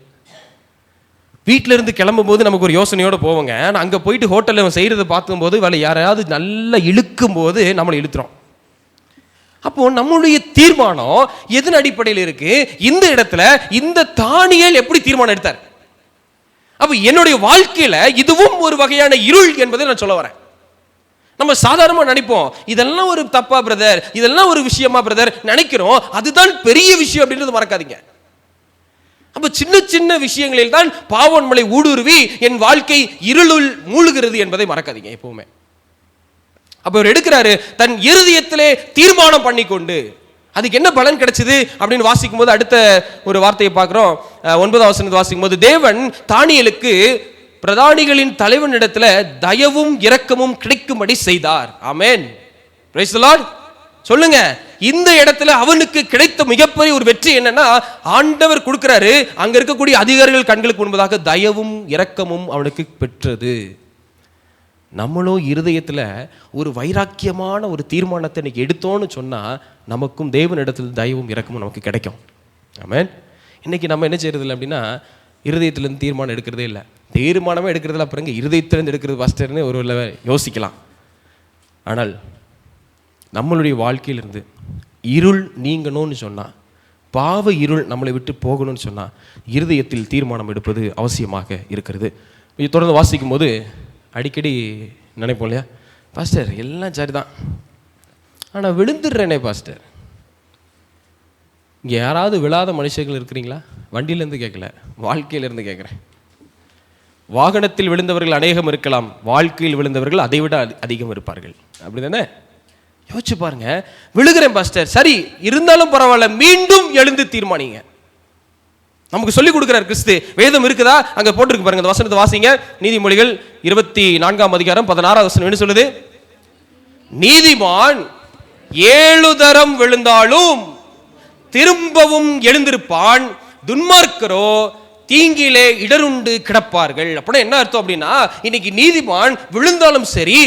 வீட்டில இருந்து கிளம்பும் போது நமக்கு ஒரு யோசனையோடு போவோங்க, ஆனால் அங்கே போயிட்டு ஹோட்டலில் செய்கிறத பார்க்கும்போது வேலை யாரையாவது நல்லா இழுக்கும் போது நம்மளை இழுத்துறோம். அப்போ நம்மளுடைய தீர்மானம் எதன் அடிப்படையில் இருக்கு? இந்த இடத்துல இந்த தானியேல் எப்படி தீர்மானம் எடுத்தார்? அப்போ என்னுடைய வாழ்க்கையில இதுவும் ஒரு வகையான இருள் என்பதை நான் சொல்ல வரேன். நம்ம சாதாரணமாக நினைப்போம், இதெல்லாம் ஒரு தப்பா பிரதர், இதெல்லாம் ஒரு விஷயமா பிரதர் நினைக்கிறோம், அதுதான் பெரிய விஷயம் அப்படின்றது மறக்காதீங்க. அப்ப சின்ன சின்ன விஷயங்களில் தான் பாவன்மலை ஊடுருவி என் வாழ்க்கை இருளுள் மூழ்கிறது என்பதை மறக்காதீங்க எப்பவுமே. அப்ப அவர் எடுக்கிறாரு, தன் இருதயத்திலே தீர்மானம் பண்ணிக்கொண்டு. அதுக்கு என்ன பலன் கிடைச்சது அப்படின்னு வாசிக்கும் போது அடுத்த ஒரு வார்த்தையை பார்க்கிறோம். 9வது வசனத்தை வாசிக்கும் போது, தேவன் தானியேலுக்கு பிரதானிகளின் தலைவனிடத்துல தயவும் இரக்கமும் கிடைக்கும்படி செய்தார். ஆமென், பிரைஸ் தி லார்ட். சொல்லுங்க, இந்த இடத்துல அவனுக்கு கிடைத்த மிகப்பெரிய ஒரு வெற்றி என்னன்னா, ஆண்டவர் கொடுக்கிறாரு, அங்க இருக்கக்கூடிய அதிகாரிகள் கண்களுக்கு முன்பதாக தயவும் இரக்கமும் அவனுக்கு பெற்றது. நம்மளும் இருதயத்தில் ஒரு வைராக்கியமான ஒரு தீர்மானத்தை இன்னைக்கு எடுத்தோன்னு சொன்னால் நமக்கும் தேவனிடத்தில் தயவும் இரக்கமும் நமக்கு கிடைக்கும். ஆமென். இன்னைக்கு நம்ம என்ன செய்யறது இல்லை அப்படின்னா, இருதயத்திலேருந்து தீர்மானம் எடுக்கிறதே இல்லை. தீர்மானமே எடுக்கிறதில்ல, அப்புறங்க இருதயத்திலேருந்து எடுக்கிறது ஃபஸ்ட்டுன்னு ஒரு யோசிக்கலாம். ஆனால் நம்மளுடைய வாழ்க்கையிலிருந்து இருள் நீங்கணும்னு சொன்னால், பாவ இருள் நம்மளை விட்டு போகணும்னு சொன்னால், இருதயத்தில் தீர்மானம் எடுப்பது அவசியமாக இருக்கிறது. தொடர்ந்து வாசிக்கும் போது அடிக்கடி நினைப்போம் இல்லையா, பாஸ்டர் எல்லாம் சரிதான், ஆனால் விழுந்துடுறேனே பாஸ்டர். இங்கே யாராவது விழாத மனுஷர்கள் இருக்கிறீங்களா? வண்டியிலேருந்து கேட்கல, வாழ்க்கையிலேருந்து கேட்குறேன். வாகனத்தில் விழுந்தவர்கள் அநேகம் இருக்கலாம், வாழ்க்கையில் விழுந்தவர்கள் அதை விட அதிகம் இருப்பார்கள். அப்படி தானே? யோசிச்சு பாருங்க. விழுகிறேன் பாஸ்டர், சரி இருந்தாலும் பரவாயில்ல, மீண்டும் எழுந்து தீர்மானிங்க. நமக்கு சொல்லிக் கொடுக்கிறார் கிறிஸ்து. வேதம் இருக்குதா? அங்க போட்டிருக்கு பாருங்க, அந்த வசனத்தை வாசிங்க. நீதிமொழிகள் 24ஆம் அதிகாரம் 16வது வசனம் என்ன சொல்லுது? நீதிமான் 7 தரம் விழுந்தாலும் திரும்பவும் எழுந்திருப்பான், துன்மார்க்கரோ தீங்கிலே இடருண்டு கிடப்பார்கள். அப்படின்னா என்ன அர்த்தம் அப்படின்னா, இன்னைக்கு நீதிமான் விழுந்தாலும் சரி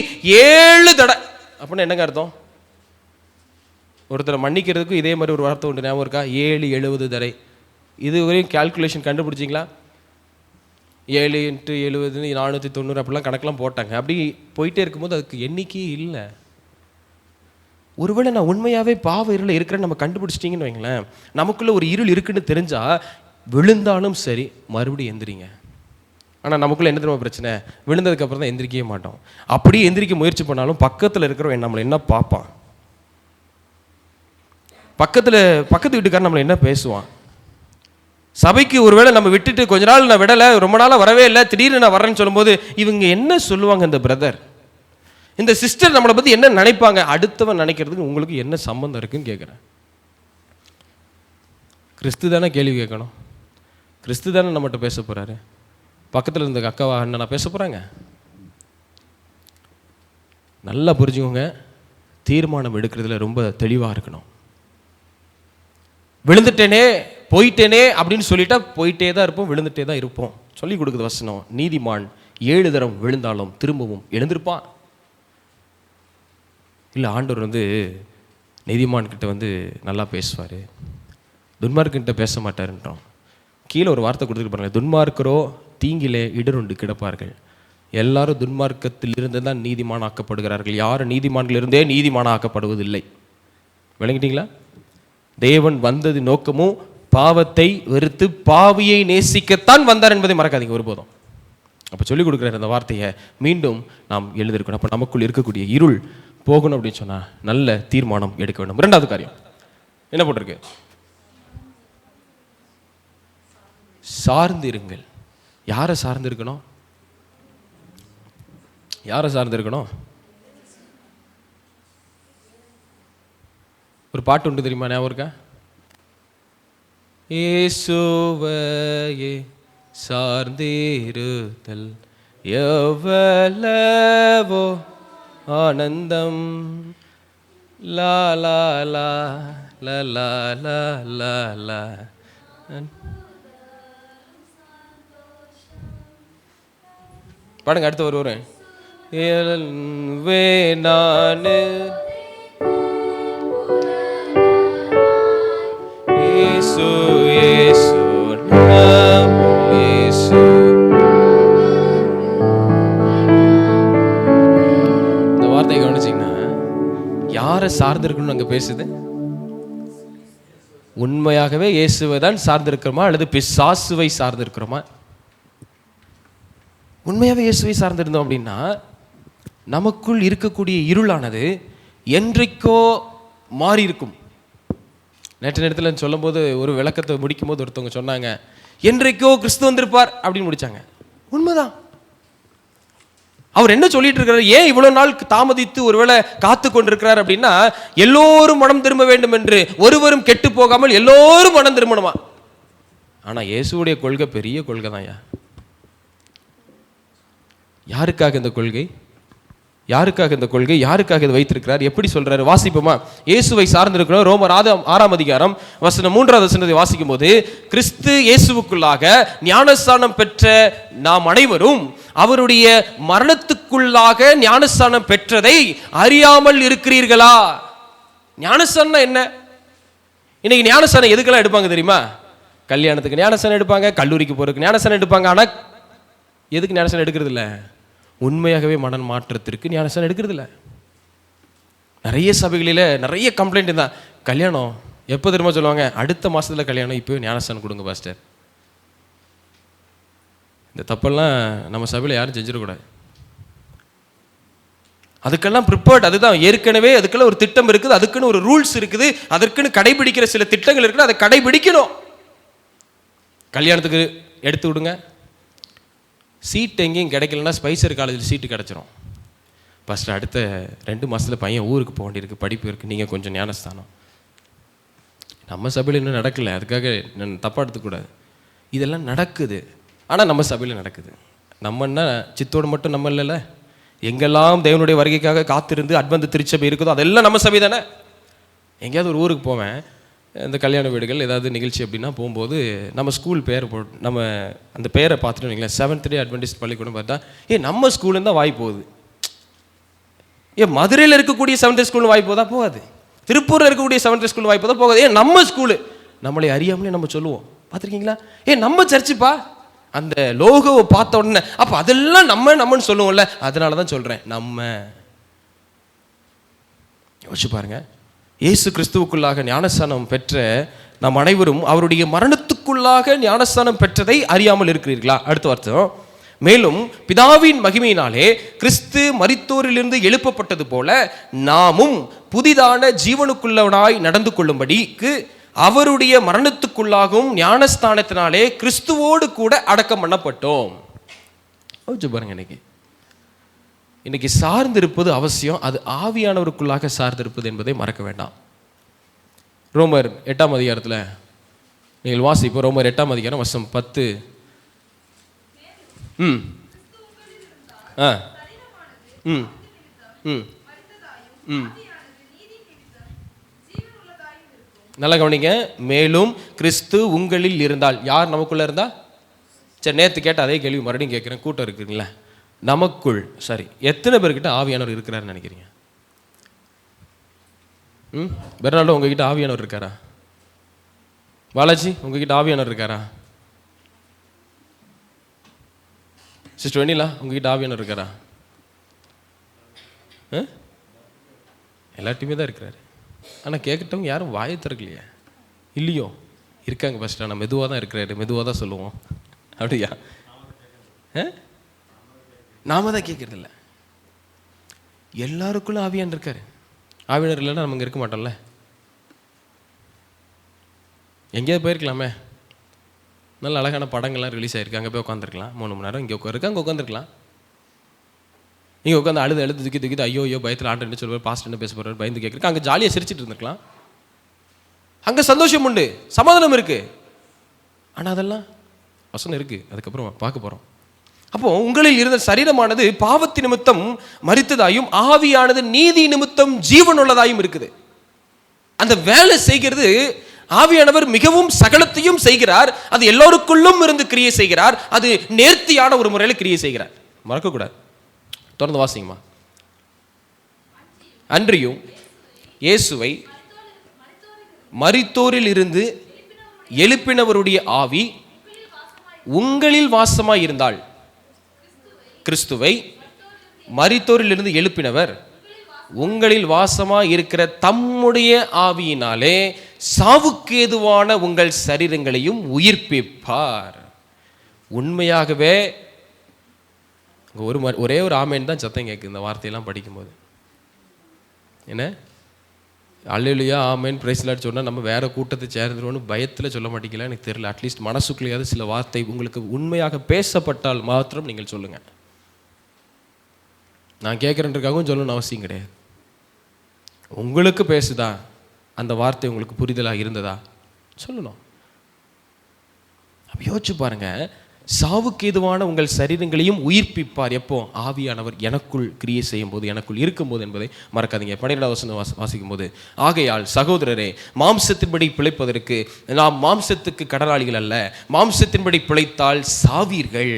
7 தடவை. அப்படின்னா என்னங்க அர்த்தம்? ஒருத்தரை மன்னிக்கிறதுக்கு இதே மாதிரி ஒரு வார்த்தை உண்டு, ஞாபகம் இருக்கா? 7 70 தடவை. இதுவரையும் கால்குலேஷன் கண்டுபிடிச்சிங்களா? 7 × 70 490 அப்படிலாம் கணக்கெல்லாம் போட்டாங்க. அப்படி போயிட்டே இருக்கும்போது அதுக்கு எண்ணிக்கையே இல்லை. ஒருவேளை நான் உண்மையாகவே பாவ இருளில் இருக்கிறேன்னு நம்ம கண்டுபிடிச்சிட்டிங்கன்னு வைங்களேன், நமக்குள்ளே ஒரு இருள் இருக்குன்னு தெரிஞ்சா விழுந்தாலும் சரி மறுபடியும் எந்திரிங்க. ஆனால் நமக்குள்ளே என்ன தெரியுமா பிரச்சனை? விழுந்ததுக்கப்புறம் தான் எந்திரிக்கவே மாட்டோம். அப்படியே எந்திரிக்க முயற்சி பண்ணாலும் பக்கத்தில் இருக்கிறவன் நம்மளை என்ன பார்ப்பான்? பக்கத்து வீட்டுக்காரன் நம்மளை என்ன பேசுவான்? சபைக்கு ஒருவேளை நம்ம விட்டுட்டு கொஞ்ச நாள் நான் விடலை, ரொம்ப நாளாக வரவே இல்லை, திடீர்னு நான் வரேன்னு சொல்லும்போது இவங்க என்ன சொல்லுவாங்க? இந்த பிரதர், இந்த சிஸ்டர் நம்மளை பற்றி என்ன நினைப்பாங்க? அடுத்தவன் நினைக்கிறதுக்கு உங்களுக்கு என்ன சம்பந்தம் இருக்குன்னு கேட்குறேன். கிறிஸ்து தானே கேள்வி கேட்கணும். கிறிஸ்து தானே நம்மகிட்ட பேச போகிறாரு. பக்கத்தில் இருந்த அக்காவா அண்ணனா பேச போகிறாங்க? நல்லா புரிஞ்சுக்கோங்க, தீர்மானம் எடுக்கிறதுல ரொம்ப தெளிவாக இருக்கணும். விழுந்துட்டேனே போயிட்டேனே அப்படின்னு சொல்லிட்டா போயிட்டே தான் இருப்போம், விழுந்துட்டே தான் இருப்போம். சொல்லி கொடுக்குது வசனம், நீதிமான் 7 தரம் விழுந்தாலும் திரும்பவும் எழுந்திருப்பான். இல்லை, ஆண்டவர் நீதிமான்கிட்ட நல்லா பேசுவார், துன்மார்க்கிட்ட பேச மாட்டாருன்றோம். கீழே ஒரு வார்த்தை கொடுத்துட்டு பாருங்க, துன்மார்க்கரோ தீங்கிலே இடருண்டு கிடப்பார்கள். எல்லாரும் துன்மார்க்கத்தில் இருந்து தான் நீதிமான் ஆக்கப்படுகிறார்கள். யாரும் நீதிமான்கள் இருந்தே நீதிமான ஆக்கப்படுவதில்லை. விளங்கிட்டீங்களா? தேவன் வந்தது நோக்கமும் பாவத்தை வெறுத்து பாவியை நேசிக்கத்தான் வந்தார் என்பதை மறக்காதீங்க ஒருபோதும். அப்போ சொல்லிக் கொடுக்குற அந்த வார்த்தையை மீண்டும் நாம் எழுதிருக்கணும். அப்போ நமக்குள் இருக்கக்கூடிய இருள் போகணும் அப்படின்னு சொன்னால் நல்ல தீர்மானம் எடுக்க வேண்டும். 2வது காரியம் என்ன போட்டிருக்கு? சார்ந்து இருங்கள். யாரை சார்ந்து இருக்கணும்? யாரை சார்ந்து இருக்கணும்? ஒரு பாட்டு உண்டு தெரியுமா, ஞாபகம் இருக்கா? இயேசுவையே சார்ந்திருத்தல் எவ்வளவோ ஆனந்தம், லா லா லா லா லா லா லா லா. பாடுங்க, அடுத்து வருவேன். நானு இயேசு இயேசு நாம் இயேசு. இந்த வார்த்தையை கவனிச்சிங்கன்னா யாரை சார்ந்திருக்கணும்னு அங்கே பேசுது? உண்மையாகவே இயேசுவை தான் சார்ந்திருக்கிறோமா அல்லது பிசாசுவை சார்ந்திருக்கிறோமா? உண்மையாகவே இயேசுவை சார்ந்திருந்தோம் அப்படின்னா நமக்குள் இருக்கக்கூடிய இருளானது என்றைக்கோ மாறி இருக்கும். நேற்று நேரத்தில் சொல்லும்போது ஒரு விளக்கத்தை முடிக்கும் போது ஒருத்தவங்க சொன்னாங்க, என்றைக்கோ கிறிஸ்து வந்திருப்பார் அப்படின்னு முடிச்சாங்க. உண்மைதான். அவர் என்ன சொல்லிட்டு இருக்கிறார்? ஏன் இவ்வளவு நாள் தாமதித்து ஒருவேளை காத்து கொண்டிருக்கிறார் அப்படின்னா, எல்லோரும் மனம் திரும்ப வேண்டும் என்று, ஒருவரும் கெட்டு போகாமல் எல்லோரும் மனம் திரும்பணுமா. ஆனா இயேசுடைய கொள்கை பெரிய கொள்கை தான். யாருக்காக இந்த கொள்கை? யாருக்காக இந்த கொள்கை? யாருக்காக இதை வைத்திருக்கிறார்? எப்படி சொல்றாரு? வாசிப்போமா? இயேசுவை சார்ந்திருக்கிறோம். ரோமர் 6ஆம் அதிகாரம் வசனம் 3வது வசனத்தை வாசிக்கும் போது, கிறிஸ்து இயேசுவுக்குள்ளாக ஞானஸ்தானம் பெற்ற நாம் அனைவரும் அவருடைய மரணத்துக்குள்ளாக ஞானஸ்தானம் பெற்றதை அறியாமல் இருக்கிறீர்களா? ஞானஸ்தானம் என்ன? இன்னைக்கு ஞானஸ்தானம் எதுக்கெல்லாம் எடுப்பாங்க தெரியுமா? கல்யாணத்துக்கு ஞானஸ்தானம் எடுப்பாங்க, கல்லூரிக்கு போறதுக்கு ஞானஸ்தானம் எடுப்பாங்க. ஆனா எதுக்கு ஞானஸ்தானம் எடுக்கிறது இல்லை? உண்மையாகவே மன மாற்றத்திற்கு ஞானஸ்தானம் எடுக்கிறது இல்லை. நிறைய சபைகளில் நிறைய கம்ப்ளைண்ட் தான். கல்யாணம் எப்போ தெரியுமா சொல்லுவாங்க? அடுத்த மாதத்தில் கல்யாணம், இப்போ ஞானஸ்தானம் கொடுங்க பாஸ்டர். இந்த தப்பெல்லாம் நம்ம சபையில் யாரும் செஞ்சிடக்கூடாது. அதுக்கெல்லாம் ப்ரிப்பேர்ட். அதுதான் ஏற்கனவே அதுக்கெல்லாம் ஒரு திட்டம் இருக்குது, அதுக்குன்னு ஒரு ரூல்ஸ் இருக்குது, அதற்குன்னு கடைபிடிக்கிற சில திட்டங்கள் இருக்குது, அதை கடைபிடிக்கணும். கல்யாணத்துக்கு எடுத்து விடுங்க, சீட் எங்கேயும் கிடைக்கலன்னா ஸ்பைசர் காலேஜில் சீட்டு கிடச்சிரும். ஃபஸ்ட்டு அடுத்த 2 மாதத்தில் பையன் ஊருக்கு போக வேண்டியிருக்கு, படிப்பு இருக்குது, நீங்கள் கொஞ்சம் ஞானஸ்தானம். நம்ம சபையில் இன்னும் நடக்கலை, அதுக்காக நான் தப்பாக எடுத்துக்கூடாது. இதெல்லாம் நடக்குது. ஆனால் நம்ம சபையில் நடக்குது. நம்மன்னா சித்தோடு மட்டும் நம்ம இல்லைல்ல. எங்கெல்லாம் தேவனுடைய வருகைக்காக காத்திருந்து அட்வென்ட் திருச்சபை இருக்குதோ அதெல்லாம் நம்ம சபை தானே. எங்கேயாவது ஒரு ஊருக்கு போவேன், இந்த கல்யாண வீடுகள் ஏதாவது நிகழ்ச்சி அப்படின்னா போகும்போது நம்ம ஸ்கூல் பேர் நம்ம அந்த பேரை பார்த்துட்டு வைங்களேன், 7th Day அட்வென்டிஸ்ட் பள்ளிக்கூடம் பார்த்தா நம்ம ஸ்கூலுன்னு தான் வாய் போகுது. மதுரையில் இருக்கக்கூடிய 7th Day ஸ்கூல் வாய் போதா? போகாது. திருப்பூரில் இருக்கக்கூடிய 7th Day ஸ்கூல் வாய் போதா? போகாது. நம்ம ஸ்கூலு நம்மளை அறியாமலே நம்ம சொல்லுவோம். பார்த்துருக்கீங்களா? நம்ம சர்ச்சுப்பா. அந்த லோகோவை பார்த்த உடனே அப்போ அதெல்லாம் நம்மன்னு சொல்லுவோம்ல, அதனால தான் சொல்கிறேன். நம்ம யோசிச்சு பாருங்க, இயேசு கிறிஸ்துவுக்குள்ளாக ஞானஸ்தானம் பெற்ற நாம் அனைவரும் அவருடைய மரணத்துக்குள்ளாக ஞானஸ்தானம் பெற்றதை அறியாமல் இருக்கிறீர்களா? அடுத்த வார்த்தை, மேலும் பிதாவின் மகிமையினாலே கிறிஸ்து மரித்தோரிலிருந்து எழுப்பப்பட்டது போல நாமும் புதிதான ஜீவனுக்குள்ளவனாய் நடந்து கொள்ளும்படிக்கு அவருடைய மரணத்துக்குள்ளாகவும் ஞானஸ்தானத்தினாலே கிறிஸ்துவோடு கூட அடக்கம் பண்ணப்பட்டோம். பாருங்க, இன்னைக்கு சார்ந்திருப்பது அவசியம். அது ஆவியானவருக்குள்ளாக சார்ந்திருப்பது என்பதை மறக்க வேண்டாம். ரோமர் 8ஆம் அதிகாரத்தில் நீங்கள் வாசிப்போம். ரோமர் 8ஆம் அதிகாரம் வசனம் 10. நல்லா கவனிங்க. மேலும் கிறிஸ்து உங்களில் இருந்தால், யார் நமக்குள்ள இருந்தா? சரி, நேற்று கேட்ட அதே கேள்வி மறுபடியும் கேட்குறேன். கூட்டம் இருக்குங்களா நமக்குள்? சரி, எத்தனை பேர்கிட்ட ஆவியானவர் இருக்கிறாருன்னு நினைக்கிறீங்க? பெர்னால்டோ உங்ககிட்ட ஆவியானவர் இருக்காரா? பாலாஜி உங்ககிட்ட ஆவியானவர் இருக்காரா? சிஸ்டர் வெண்ணிலா உங்ககிட்ட ஆவியானவர் இருக்காரா? எல்லாத்தையுமே தான் இருக்கிறாரு. ஆனால் கேட்கட்டவங்க யாரும் வாயை திறக்கலையே. இல்லையோ? இருக்காங்க. ஃபஸ்ட் ஆனால் மெதுவாக தான் இருக்கிறாரு. மெதுவாக தான் சொல்லுவோம். அப்படியா? நாம தான் கேட்கறது இல்லை. எல்லாருக்குள்ள ஆவியான் இருக்காரு. ஆவியானர் இல்லைன்னா நம்ம இங்கே இருக்க மாட்டோம்ல. எங்கேயாவது போயிருக்கலாமே. நல்ல அழகான படங்கள்லாம் ரிலீஸ் ஆகிருக்கு. அங்கே போய் உட்காந்துருக்கலாம். 3 மணி நேரம் இங்கே உட்காருக்கு. அங்கே உட்காந்துருக்கலாம். இங்கே உட்காந்து அழுது தூக்கி ஐயோ பயத்தில் ஆண்டு சொல்லுவார், பாஸ்ட் என்ன பேச போகிறார், பயந்து கேட்குறக்கு. அங்கே ஜாலியாக சிரிச்சிட்டு இருந்துருக்கலாம். அங்கே சந்தோஷம் உண்டு, சமாதானம் இருக்கு. ஆனால் அதெல்லாம் வசனம் இருக்கு, அதுக்கப்புறம் பார்க்க போகிறோம். அப்போ உங்களில் இருந்த சரீரமானது பாவத்தி நிமித்தம் மரித்ததாயும் ஆவியானது நீதி நிமித்தம் ஜீவன் உள்ளதாயும் இருக்குது. அந்த வேலை செய்கிறது ஆவியானவர் மிகவும் சகலத்தையும் செய்கிறார். அது எல்லோருக்குள்ளும் இருந்து கிரியை செய்கிறார். அது நேர்த்தியான ஒரு முறையில் கிரியை செய்கிறார். மறக்கக்கூடாது. தொடர்ந்து வாசிங்கம்மா. அன்றியும் இயேசுவை மரித்தோரில் இருந்து எழுப்பினவருடைய ஆவி உங்களில் வாசமாய் இருந்தால், கிறிஸ்துவை மரித்தோரில் இருந்து எழுப்பினவர் உங்களில் வாசமாய் இருக்கிற தம்முடைய ஆவியினாலே சாவுக்கு ஏதுவான உங்கள் சரீரங்களையும் உயிர்ப்பிப்பார். உண்மையாகவே ஒரே ஒரு ஆமேன் தான் சத்தம் கேட்குது இந்த வார்த்தையெல்லாம் படிக்கும்போது. என்ன அல்லேலூயா ஆமேன் பிரைஸ் லார்ட் சொன்னால் நம்ம வேற கூட்டத்தை சேர்ந்துருவோன்னு பயத்தில் சொல்ல மாட்டீங்களா? எனக்கு தெரியல. அட்லீஸ்ட் மனசுக்குள்ளேயாவது சில வார்த்தை உங்களுக்கு உண்மையாக பேசப்பட்டால் மாத்திரம் நீங்கள் சொல்லுங்கள். நான் கேட்குறேன்றக்காகவும் சொல்லணும்னு அவசியம் கிடையாது. உங்களுக்கு பேசுதா, அந்த வார்த்தை உங்களுக்கு புரிதலாக இருந்ததா சொல்லணும். யோசிச்சு பாருங்க. சாவுக்கு ஏதுவான உங்கள் சரீரங்களையும் உயிர்ப்பிப்பார். எப்போ? ஆவியானவர் எனக்குள் கிரியை செய்யும் போது, எனக்குள் இருக்கும்போது என்பதை மறக்காதீங்க. 12வது வசனம் வாசிக்கும் போது, ஆகையால் சகோதரரே, மாம்சத்தின்படி பிழைப்பதற்கு நாம் மாம்சத்துக்கு கடனாளிகள் அல்ல. மாம்சத்தின்படி பிழைத்தால் சாவீர்கள்,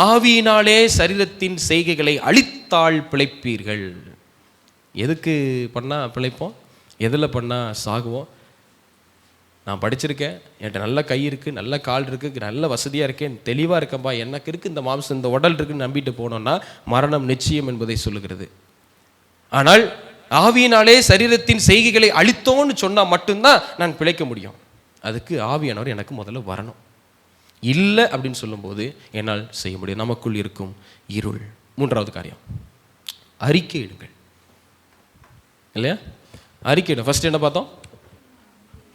ஆவியினாலே சரீரத்தின் செய்கைகளை அழித்தால் பிழைப்பீர்கள். எதுக்கு பண்ணால் பிழைப்போம்? எதில் பண்ணால் சாகுவோம்? நான் படிச்சிருக்கேன், என்கிட்ட நல்ல கை இருக்குது, நல்ல கால் இருக்குது, நல்ல வசதியாக இருக்கேன், தெளிவாக இருக்கேன்பா, எனக்கு இருக்குது இந்த மாம்சம், இந்த உடல் இருக்குன்னு நம்பிட்டு போனோன்னா மரணம் நிச்சயம் என்பதை சொல்லுகிறது. ஆனால் ஆவியினாலே சரீரத்தின் செய்கைகளை அழித்தோன்னு சொன்னால் மட்டும்தான் நான் பிழைக்க முடியும். அதுக்கு ஆவியானவர் எனக்கு முதல்ல வரணும். இல்லை அப்படின்னு சொல்லும்போது என்னால் செய்ய முடியும். நமக்குள் இருக்கும் இருள். 3வது காரியம், அறிக்கையிடுங்கள். இல்லையா? அறிக்கையிடும். ஃபர்ஸ்ட் என்ன பார்த்தோம்?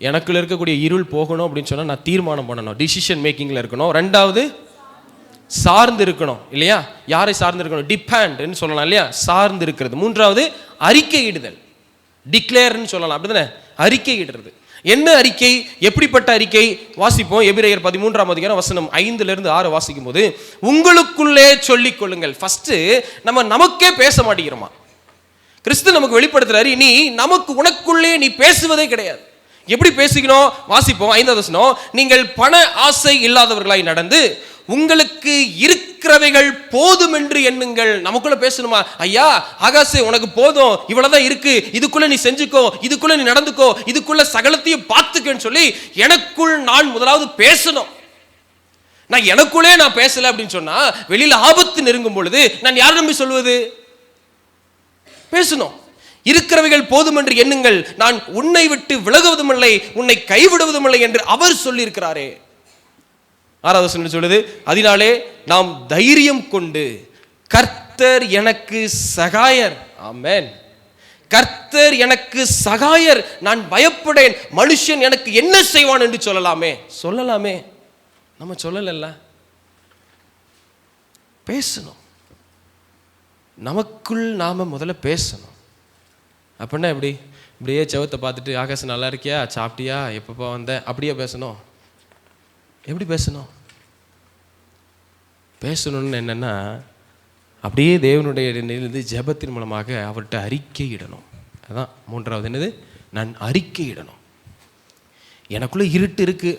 எனக்குள்ள இருக்கக்கூடிய இருள் போகணும் அப்படின்னு சொன்னால் நான் தீர்மானம் பண்ணணும், டிசிஷன் மேக்கிங்கில் இருக்கணும். 2வது சார்ந்து இருக்கணும். இல்லையா? யாரை சார்ந்து இருக்கணும்? டிபெண்ட்னு சொல்லலாம் இல்லையா? சார்ந்து இருக்கிறது. 3வது அறிக்கையிடுதல், டிக்ளேர்னு சொல்லலாம். அப்படிதானே? அறிக்கையிடுறது. என்ன அறிக்கை? எப்படிப்பட்ட அறிக்கை? வாசிப்போம். எபிரேயர் 13ஆம் அதிகாரம் வசனம் 5-6 வாசிக்கும் போது, உங்களுக்குள்ளே சொல்லிக் கொள்ளுங்கள். ஃபர்ஸ்ட் நம்ம நமக்கே பேச மாட்டேங்கிறோமா? கிறிஸ்து நமக்கு வெளிப்படுத்துறாரு, நீ நமக்கு உனக்குள்ளே நீ பேசுவதே கிடையாது. எப்படி பேசிக்கணும்? வாசிப்போம் 5வது வசனம். நீங்கள் பண ஆசை இல்லாதவர்களாய் நடந்து உங்களுக்கு இருக்கிறவைகள் போதும் என்று எண்ணுங்கள். நமக்குள்ள பேசணுமா? ஐயா ஆகாசே உனக்கு போதும், இவ்வளவுதான் இருக்கு, இதுக்குள்ள நீ செஞ்சுக்கோ, இதுக்குள்ள நீ நடந்துக்கோ, இதுக்குள்ள சகலத்தையும் பார்த்துக்கன்னு சொல்லி எனக்குள் நான் முதலாவது பேசணும். நான் எனக்குள்ளே நான் பேசல அப்படின்னு சொன்னா வெளியில ஆபத்து நெருங்கும் பொழுது நான் யார் நம்பி சொல்வது? பேசணும். இருக்கிறவைகள் போதும் என்று எண்ணுங்கள், நான் உன்னை விட்டு விலகுவதும் இல்லை, உன்னை கைவிடுவதும் இல்லை என்று அவர் சொல்லி இருக்கிறாரே. 6வது வசனம் சொல்லுது, அதனாலே நாம் தைரியம் கொண்டு கர்த்தர் எனக்கு சகாயர். ஆமென். கர்த்தர் எனக்கு சகாயர், நான் பயப்படேன், மனுஷன் எனக்கு என்ன செய்வான் என்று சொல்லலாமே. சொல்லலாமே, நம்ம சொல்லல. பேசணும். நமக்குள் நாம முதல்ல பேசணும். அப்படின்னா எப்படி? இப்படியே செவத்தை பார்த்துட்டு ஆகாசம் நல்லா இருக்கியா, சாப்பிட்டியா, எப்பப்பா வந்த, அப்படியே பேசணும்? எப்படி பேசணும்? பேசணும்னு என்னன்னா, அப்படியே தேவனுடைய ஜெபத்தின் மூலமாக அவர்கிட்ட அறிக்கையிடணும். அதான் 3வது. என்னது? நான் அறிக்கையிடணும். எனக்குள்ள இருட்டு இருக்கு,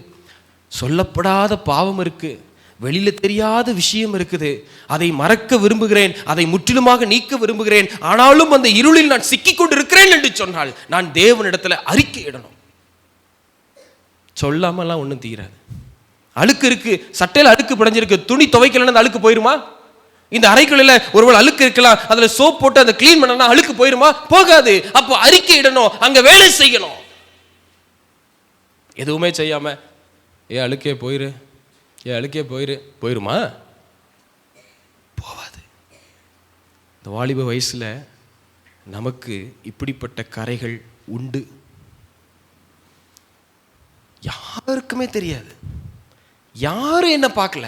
சொல்லப்படாத பாவம் இருக்கு, வெளியில தெரியாத விஷயம் இருக்குது, அதை மறக்க விரும்புகிறேன், அதை முற்றிலுமாக நீக்க விரும்புகிறேன், ஆனாலும் அந்த இருளில் நான் சிக்கிக் கொண்டு இருக்கிறேன் என்று சொன்னால் நான் தேவனிடத்துல அறிக்கையிடணும். சொல்லாமலாம் ஒன்றும் தீராது. அழுக்கு இருக்கு, சட்டையில் அழுக்கு படைஞ்சிருக்கு, துணி துவைக்கலன்னு அந்த அழுக்கு போயிருமா? இந்த அறைக்குள்ள ஒருவேளை அழுக்கு இருக்கலாம், அதுல சோப் போட்டு அதை கிளீன் பண்ணா அழுக்கு போயிருமா? போகாது. அப்போ அறிக்கையிடணும், அங்க வேலை செய்யணும். எதுவுமே செய்யாம அழுக்கே போயிரு, அழுக்கே போயிருமா? போவாது. இந்த வாலிப வயசுல நமக்கு இப்படிப்பட்ட கரைகள் உண்டு. யாருக்குமே தெரியாது, யாரும் என்ன பார்க்கல,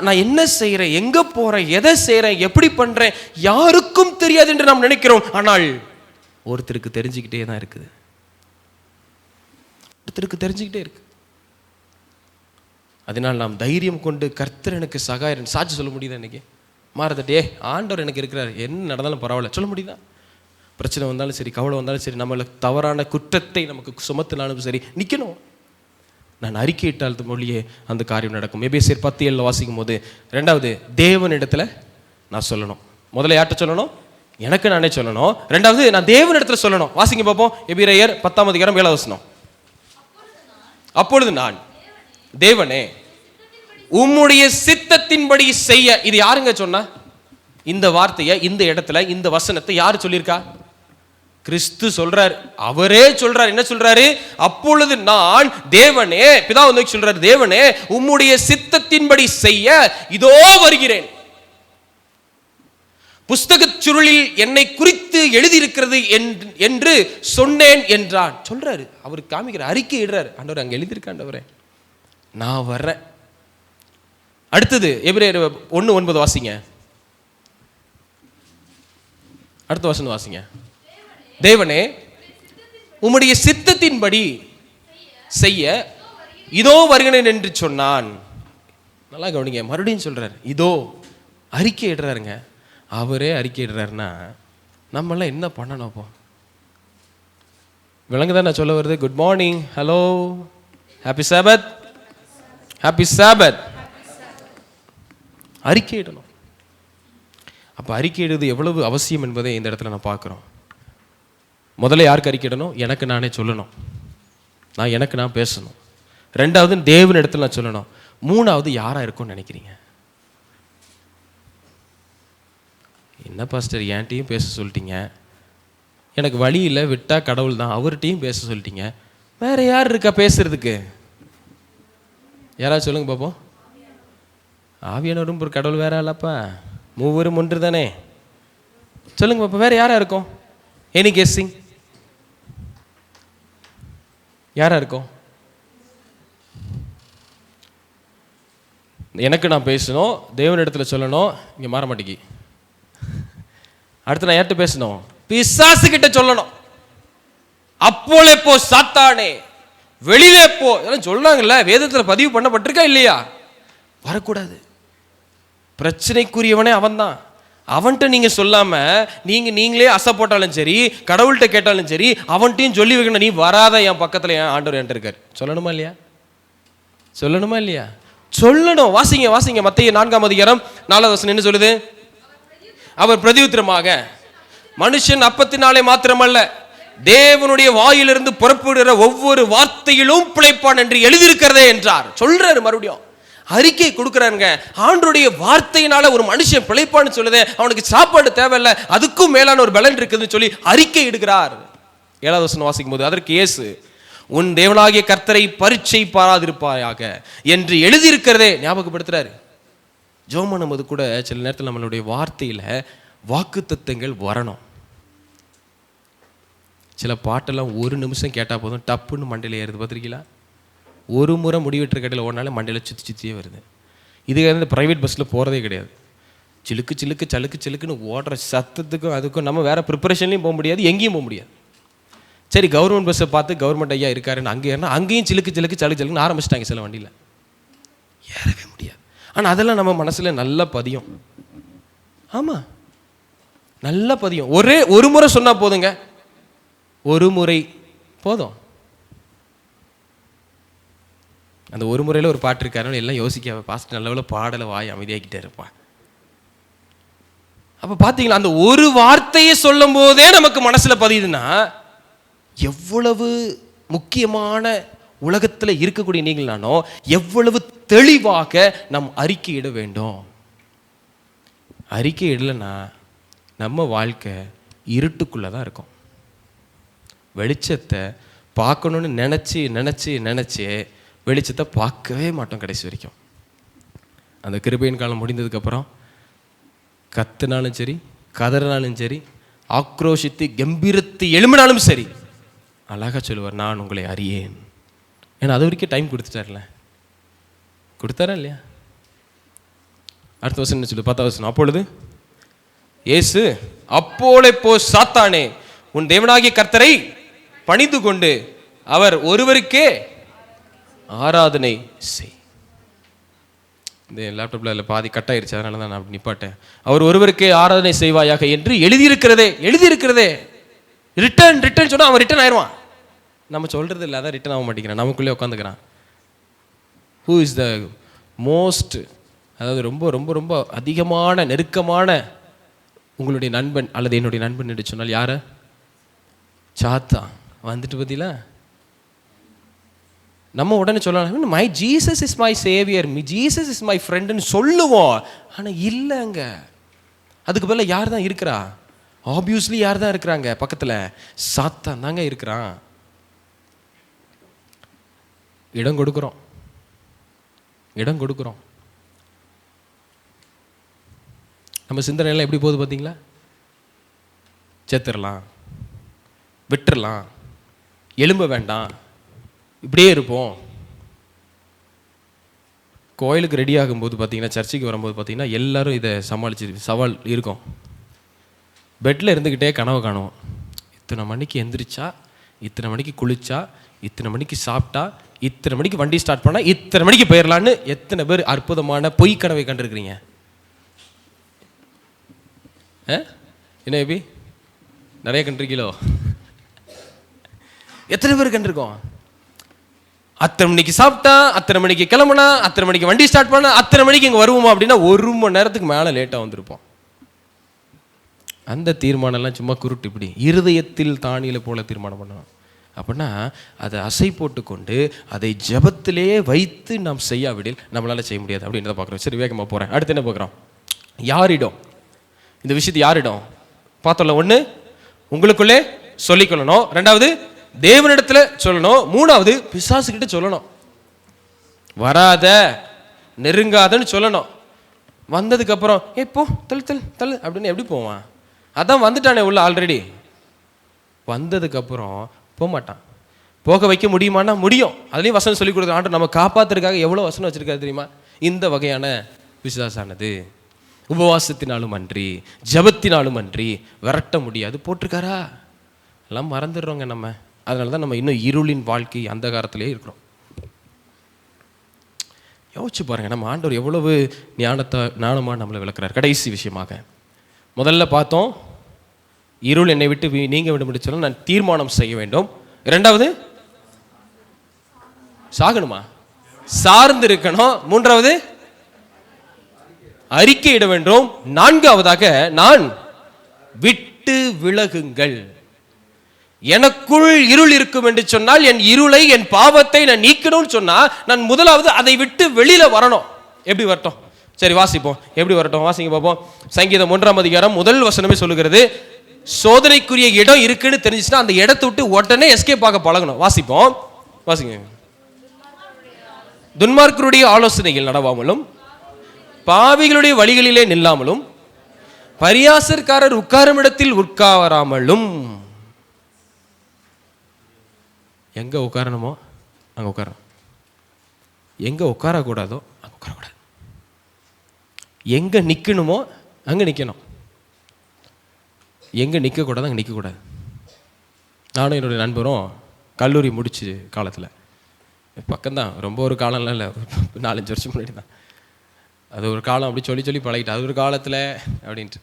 நான் என்ன செய்யறேன், எங்க போறேன், எதை செய்யறேன், எப்படி பண்றேன், யாருக்கும் தெரியாது என்று நாம் நினைக்கிறோம். ஆனால் ஒருத்தருக்கு தெரிஞ்சுக்கிட்டே தான் இருக்குது. ஒருத்தருக்கு தெரிஞ்சுக்கிட்டே இருக்கு. அதனால் நாம் தைரியம் கொண்டு கர்த்தர் எனக்கு சகாயரன் சாட்சி சொல்ல முடியுதா? இன்னைக்கு மாறதட்டே ஆண்டவர் எனக்கு இருக்கிறார், என்ன நடந்தாலும் பரவாயில்ல சொல்ல முடியுதா? பிரச்சனை வந்தாலும் சரி, கவலை வந்தாலும் சரி, நம்மள தவறான குற்றத்தை நமக்கு சுமத்தினாலும் சரி, நிற்கணும். நான் அறிக்கையிட்டால் மொழியே அந்த காரியம் நடக்கும். எபேசியர் 10:7 வாசிக்கும் போது, 2வது தேவனிடத்துல நான் சொல்லணும். முதல்ல யார்கிட்ட சொல்லணும்? எனக்கு நானே சொல்லணும். 2வது நான் தேவனிடத்துல சொல்லணும். வாசிங்க பார்ப்போம். எபிரேயர் 10ஆம் அதிகாரம் 7வது வசனம். அப்பொழுது நான் தேவனே உம்முடைய சித்தத்தின்படி செய்ய. இது யாருங்க சொன்னா? இந்த வார்த்தையை, இந்த இடத்துல, இந்த வசனத்தை யாரு சொல்லியிருக்கா? கிறிஸ்து சொல்றார். அவரே சொல்றார். என்ன சொல்றாரு? அப்பொழுது நான் தேவனே, பிதா வந்து சொல்றாரு, தேவனே உம்முடைய சித்தத்தின்படி செய்ய இதோ வருகிறேன். புஸ்தகச் சுருளில் என்னை குறித்து எழுதியிருக்கிறது என்று சொன்னேன் என்றான். சொல்றாரு, அவருக்கு காமிக்கிற, அறிக்கை இடுறாரு. ஆண்டவர் அங்க எழுதியிருக்காண்டவரே, நான் வர்றேன். அடுத்தது எபிரேயர் 1:9 வாசிங்க. அடுத்த வசனம் வாசிங்க. தேவனே உம்முடைய சித்தத்தின்படி செய்ய இதோ வருகிறேன் என்று சொன்னான். நல்லா கவனிங்க, மறுபடியும் சொல்றாரு, இதோ. அறிக்கை இடுறாருங்க. அவரே அறிக்கை இடுறாருன்னா நம்மளாம் என்ன பண்ணணும்? அப்போ விளங்குதான் நான் சொல்ல வருது? Good morning, hello, happy sabbath, happy sabbath. அறிக்கையிடணும். அப்போ அறிக்கையிடுவது எவ்வளவு அவசியம் என்பதை இந்த இடத்துல நான் பார்க்குறோம். முதல்ல யாருக்கு அறிக்கையிடணும்? எனக்கு நானே சொல்லணும். நான் எனக்கு நான் பேசணும். 2வது தேவன் இடத்துல நான் சொல்லணும். 3வது யாரா இருக்கும்னு நினைக்கிறீங்க? என்ன பாஸ்டர் என்கிட்டையும் பேச சொல்லிட்டீங்க, எனக்கு வழி இல்லை, விட்டா கடவுள் தான், அவர்கிட்டையும் பேச சொல்லிட்டீங்க, வேற யார் இருக்கா பேசுறதுக்கு? யாராவது சொல்லுங்க பார்ப்போம். ஆவியானவரும் ஒரு கடவுள் வேற இல்லப்பா, மூவரும் ஒன்று தானே. சொல்லுங்க பாப்பா, வேற யாரா இருக்கும்? Any guessing? யாரா இருக்கும்? எனக்கு நான் பேசணும், தேவனிடத்துல சொல்லணும். இங்க மாற மாட்டேங்கி. அடுத்து நான் யார்கிட்ட பேசணும்? பிசாசு கிட்ட சொல்லணும். அப்போலே போ சாத்தானே, வெளியிலே போ. இதெல்லாம் சொல்றாங்கல்ல, வேதத்தில் பதிவு பண்ணப்பட்டிருக்கா இல்லையா? வரக்கூடாது. பிரச்சனைக்குரியவனே அவன்தான். அவன்கிட்ட நீங்க சொல்லாம நீங்களே அசை போட்டாலும் சரி, கடவுள்கிட்ட கேட்டாலும் சரி, அவன்கிட்டையும் சொல்லி வைக்கணும், நீ வராத என் பக்கத்துல, என் ஆண்டவர் என்கிட்ட இருக்காரு. சொல்லணுமா இல்லையா? சொல்லணுமா இல்லையா? சொல்லணும். வாசிங்க மத்தேயு 4:4 என்ன சொல்லுது? அவர் பிரதியுத்தரமாக, மனுஷன் அப்பத்தினாலே மாத்திரமல்ல தேவனுடைய வாயிலிருந்து புறப்படுகிற ஒவ்வொரு வார்த்தையிலும் பிழைப்பான் என்று எழுதியிருக்கிறதே என்றார். சொல்றாரு, மறுபடியும் அறிக்கை கொடுக்கிறாருங்க. ஆண்டவருடைய வார்த்தையினால ஒரு மனுஷன் பிழைப்பான்னு சொல்லுதே, அவனுக்கு சாப்பாடு தேவையில்லை, அதுக்கும் மேலான ஒரு பலன் இருக்குதுன்னு சொல்லி அறிக்கை எடுக்கிறார். 7வது வசனம் வாசிக்கும் போது, அதற்கு இயேசு, உன் தேவனாகிய கர்த்தரை பரீட்சை பாராதிருப்பாயாக என்று எழுதியிருக்கிறதே ஞாபகப்படுத்துறாரு. ஜெபம் பண்ணும்போது கூட சில நேரத்தில் நம்மளுடைய வார்த்தையில வாக்குத்தத்தங்கள் வரணும். சில பாட்டெல்லாம் ஒரு நிமிஷம் கேட்டால் போதும், டப்புன்னு மண்டையில் ஏறுது. பார்த்துருக்கீங்களா? ஒரு முறை முடிவெட்டுற கடையில் ஓடினாலே மண்டையில் சுற்றியே வருது. இதுக்கு இந்த ப்ரைவேட் பஸ்ஸில் போகிறதே கிடையாது. சிலுக்கு சிலுக்கு சலுக்கு சிலுக்குன்னு ஓடுற சத்தத்துக்கும் அதுக்கும் நம்ம வேறு ப்ரிப்பரேஷன்லையும் போக முடியாது, எங்கேயும் போக முடியாது. சரி, கவர்மெண்ட் பஸ்ஸை பார்த்து கவர்மெண்ட் ஐயா இருக்காருன்னு அங்கே ஏறினா அங்கேயும் சிலுக்கு சிலுக்கு சலுக்கு சலுக்குன்னு ஆரம்பிச்சிட்டாங்க. சில வண்டியில் ஏறவே முடியாது. ஆனால் அதெல்லாம் நம்ம மனசில் நல்லா பதியும். ஆமாம், நல்லா பதியும். ஒரு முறை சொன்னால் போதுங்க, ஒரு முறை போதும். அந்த ஒரு முறையில் ஒரு பாட்டு இருக்காரு, எல்லாம் யோசிக்க பாஸ்ட் நல்ல பாடலை வாய் அமைதியாக்கிட்டே இருப்பான். அப்போ பார்த்தீங்களா, அந்த ஒரு வார்த்தையை சொல்லும் போதே நமக்கு மனசில் பதியுதுன்னா எவ்வளவு முக்கியமான உலகத்தில் இருக்கக்கூடிய நீங்கள் நானோ எவ்வளவு தெளிவாக நம் அறிக்கையிட வேண்டும். அறிக்கை இடலைன்னா நம்ம வாழ்க்கை இருட்டுக்குள்ளே தான் இருக்கும். வெளிச்சத்தை பார்க்கணுன்னு நினச்சி வெளிச்சத்தை பார்க்கவே மாட்டோம் கடைசி வரைக்கும். அந்த கிருபையின் காலம் முடிந்ததுக்கப்புறம் கத்துனாலும் சரி, கதறினாலும் சரி, ஆக்ரோஷித்து கம்பீரத்து எழும்பினாலும் சரி, அழகாக சொல்லுவார், நான் உங்களை அறியேன். ஏன்னா அது வரைக்கும் டைம் கொடுத்தாரா இல்லையா? அடுத்த வருஷம் என்ன சொல்லு? 10வது வசனம், அப்பொழுது இயேசு, அப்போலே போ சாத்தானே, உன் தேவனாகிய கர்த்தரை பணிந்து கொண்டு அவர் ஒருவருக்கே ஆராதனை செய். இந்த லேப்டாப்ல அதில் பாதி கட் ஆயிடுச்சு, அதனால தான் நான் அப்படி நிப்பாட்டேன். அவர் ஒருவருக்கே ஆராதனை செய்வாயாக என்று எழுதியிருக்கிறதே. ரிட்டர்ன் சொன்னால் அவன் ரிட்டர்ன் ஆயிடுவான். நம்ம சொல்றது இல்லை, அதான் ரிட்டர்ன் ஆக மாட்டேங்கிறான், நமக்குள்ளே உட்காந்துக்கிறான். ஹூ இஸ் த மோஸ்ட், அதாவது ரொம்ப ரொம்ப ரொம்ப அதிகமான நெருக்கமான உங்களுடைய நண்பன் அல்லது என்னுடைய நண்பன் என்று சொன்னால் யார? சாத்தா வந்துட்டு பத்தில நம்ம உடனே சொல்லலாம், my Jesus is my Xavier, Jesus is my ஃப்ரெண்டுன்னு சொல்லுவோம். ஆனால் இல்லைங்க, அதுக்கு பதிலாக யார் தான் இருக்கிறா? ஆப்வியஸ்லி யார் தான் இருக்கிறாங்க பக்கத்தில்? சாத்தான் தாங்க இருக்கிறான். இடம் கொடுக்குறோம். நம்ம சிந்தனையெல்லாம் எப்படி போகுது பார்த்தீங்களா? செத்துடலாம், விட்டுறலாம், எலும்ப வேண்டாம், இப்படியே இருப்போம். கோயிலுக்கு ரெடி ஆகும்போது பார்த்தீங்கன்னா, சர்ச்சுக்கு வரும்போது பார்த்தீங்கன்னா எல்லாரும் இதை சவால் இருக்கும். பெட்டில் இருந்துக்கிட்டே கனவு காணுவோம். இத்தனை மணிக்கு எந்திரிச்சா, இத்தனை மணிக்கு குளிச்சா, இத்தனை மணிக்கு சாப்பிட்டா, இத்தனை மணிக்கு வண்டி ஸ்டார்ட் பண்ணால் இத்தனை மணிக்கு போயிடலான்னு எத்தனை பேர் அற்புதமான பொய் கனவை கண்டிருக்கிறீங்க? என்ன எப்படி நிறைய கண்டிருக்கீங்களோ? எத்தனை பேர் கண்டிருக்கோம்? அத்தனை மணிக்கு சாப்பிட்டா, அத்தனை மணிக்கு கிளம்புனா, அத்தனை மணிக்கு வண்டி ஸ்டார்ட் பண்ணா, அத்தனை மணிக்கு இங்கே வருவோமா அப்படின்னா 1 மணி நேரத்துக்கு மேலே லேட்டாக வந்திருப்போம். அந்த தீர்மானம்லாம் சும்மா குருட்டு, இப்படி இருதயத்தில் தானியில போல தீர்மானம் பண்ணுவோம். அப்படின்னா அதை அசை போட்டுக்கொண்டு அதை ஜபத்திலேயே வைத்து நாம் செய்யாவிடில் நம்மளால செய்ய முடியாது அப்படின்றத பார்க்குறோம். சரி, வேகமாக போகிறேன். அடுத்து என்ன பார்க்குறோம்? யாரிடம் இந்த விஷயத்தை யாரிடம் பார்த்தோம்ல? 1, உங்களுக்குள்ளே சொல்லிக்கொள்ளணும். 2வது தேவனிடத்தில் சொல்லணும். 3வது பிசாசுகிட்ட சொல்லணும். வராத, நெருங்காதன்னு சொல்லணும். வந்ததுக்கப்புறம் எப்போ தள்ளு அப்படின்னு எப்படி போவான்? அதான் வந்துட்டானே உள்ள ஆல்ரெடி. வந்ததுக்கப்புறம் போக மாட்டான். போக வைக்க முடியுமான்னா முடியும். அதுலேயும் வசனம் சொல்லிக் கொடுக்குற ஆண்டு நம்ம காப்பாற்றுறதுக்காக எவ்வளோ வசனம் வச்சுருக்காரு தெரியுமா? இந்த வகையான பிசாசானது உபவாசத்தினாலும் அன்றி, ஜபத்தினாலும் அன்றி விரட்ட முடியாது போட்டிருக்காரா? எல்லாம் மறந்துடுறோங்க நம்ம. அதனால தான் நம்ம இன்னும் இருளின் வாழ்க்கை அந்த காலத்திலே இருக்கிறோம். யோசிச்சு பாருங்க, நம்ம ஆண்டவர் எவ்வளவு ஞானமாக நம்மளை விளக்குறார். கடைசி விஷயமாக முதல்ல பார்த்தோம், இருள் என்னை விட்டு நீங்க வேண்டும் என்று சொன்னால் நான் தீர்மானம் செய்ய வேண்டும். இரண்டாவது சாகணுமா, சார்ந்து இருக்கணும். மூன்றாவது அறிக்கையிட வேண்டும். நான்காவதாக நான் விட்டு விலகுங்கள். எனக்குள் இருள் இருக்கும் என்று சொன்னால் என் இருளை, என் பாவத்தை நான் நீக்கணும்னு சொன்னா நான் முதலாவது அதை விட்டு வெளியில வரணும். எப்படி வரட்டும்? சரி வாசிப்போம், எப்படி வரட்டும் வாசிங்க பார்ப்போம். சங்கீதம் 1ஆம் அதிகாரம் முதல் வசனமே சொல்லுகிறது, சோதனைக்குரிய இடம் இருக்குன்னு தெரிஞ்சுச்சுன்னா அந்த இடத்தை விட்டு உடனே எஸ்கேப் ஆக பழகணும். வாசிப்போம், வாசிங்க. துன்மார்க்கருடைய ஆலோசனைகள் நடவாமலும் பாவிகளுடைய வழிகளிலே நில்லாமலும் பரியாசக்காரர் உட்காரும் இடத்தில் உட்காராமலும். எங்க உட்காரணுமோ அங்க உட்காரணும், எங்க உட்காரக்கூடாதோ அங்க உட்காரக்கூடாது, எங்க நிக்கணுமோ அங்க நிக்கணும், எங்க நிற்கக்கூடாது அங்கே நிற்கக்கூடாது. நானும் என்னுடைய நண்பரும் கல்லூரி முடிச்சு காலத்தில், பக்கம்தான், ரொம்ப ஒரு காலம்லாம் இல்லை, 4-5 வருஷம் முன்னாடி தான். அது ஒரு காலம் அப்படி சொல்லி சொல்லி பழகிட்டு, அது ஒரு காலத்தில் அப்படின்ட்டு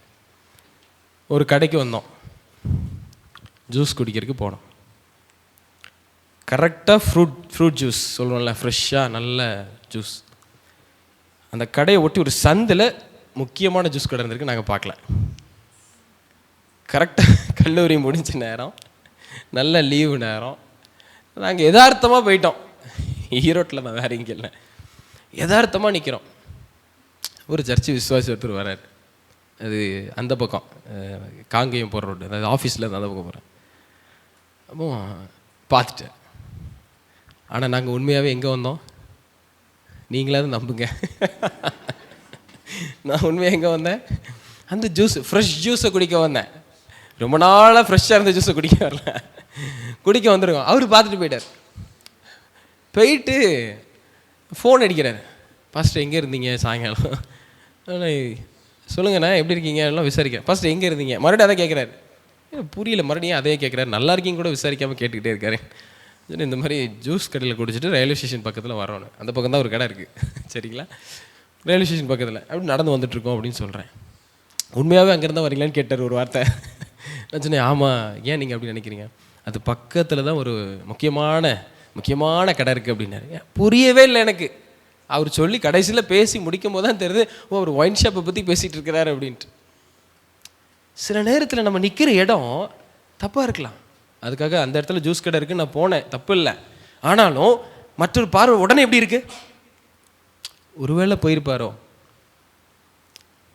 ஒரு கடைக்கு வந்தோம், ஜூஸ் குடிக்கிறதுக்கு போனோம். கரெக்டாக ஃப்ரூட் ஜூஸ் சொல்லுவோம்ல, ஃப்ரெஷ்ஷாக நல்ல ஜூஸ். அந்த கடையை ஒட்டி ஒரு சந்தில் முக்கியமான ஜூஸ் கடை இருந்திருக்கு, நாங்கள் பார்க்கல. கரெக்டாக கல்லூரி முடிஞ்ச நேரம், நல்ல லீவு நேரம், நாங்கள் யதார்த்தமாக போயிட்டோம். ஈரோட்டில் தான், வேறு இங்கே இல்லை. யதார்த்தமாக நிற்கிறோம். ஒரு சர்ச்சு விசுவாசி ஒருத்தர் வர்றார். அது அந்த பக்கம் காங்கேயம் போகிற ரோடு, அதாவது ஆஃபீஸில் அந்த பக்கம் போகிறேன். அப்போ பார்த்துட்டேன். ஆனால் நாங்கள் உண்மையாகவே எங்கே வந்தோம், நீங்களாவது நம்புங்க, நான் உண்மையாக எங்கே வந்தேன், அந்த ஜூஸ், ஃப்ரெஷ் ஜூஸை குடிக்க வந்தேன். ரொம்ப நாளாக ஃப்ரெஷ்ஷாக இருந்த ஜூஸை குடிக்க வரல, குடிக்க வந்துருக்கோம். அவர் பார்த்துட்டு போயிட்டார். போயிட்டு ஃபோன் அடிக்கிறார், ஃபஸ்ட்டு எங்கே இருந்தீங்க சாயங்காலம், சொல்லுங்கண்ணா எப்படி இருக்கீங்க எல்லாம் விசாரிக்கிறேன். ஃபஸ்ட்டு எங்கே இருந்தீங்க, மறுபடியும் அதை கேட்குறாரு. புரியல, மறுபடியும் அதே கேட்குறாரு. நல்லா இருக்கீங்க கூட விசாரிக்காமல் கேட்டுக்கிட்டே இருக்காரு. இந்த மாதிரி ஜூஸ் கடையில் குடிச்சிட்டு ரயில்வே ஸ்டேஷன் பக்கத்தில் வரணும், அந்த பக்கம் தான் ஒரு கடை இருக்குது, சரிங்களா, ரயில்வே ஸ்டேஷன் பக்கத்தில் அப்படி நடந்து வந்துட்டுருக்கோம் அப்படின்னு சொல்கிறேன். உண்மையாகவே அங்கேருந்தா வரீங்களான்னு கேட்டார் ஒரு வார்த்தை. நான் சொன்னேன், ஆமாம், ஏன் நீங்கள் அப்படி நினைக்கிறீங்க, அது பக்கத்தில் தான் ஒரு முக்கியமான கடை இருக்குது அப்படின்னாரு. புரியவே இல்லை எனக்கு. அவர் சொல்லி கடைசியில் பேசி முடிக்கும் போது தான் தெரியுது, அவர் ஒயின் ஷாப்பை பற்றி பேசிகிட்டு இருக்கிறாரு அப்படின்ட்டு. சில நேரத்தில் நம்ம நிற்கிற இடம் தப்பாக இருக்கலாம். அதுக்காக அந்த இடத்துல ஜூஸ் கடை இருக்குன்னு நான் போனேன், தப்பு இல்லை. ஆனாலும் மற்றொரு பார்வை உடனே எப்படி இருக்கு, ஒருவேளை போயிருப்பாரோ.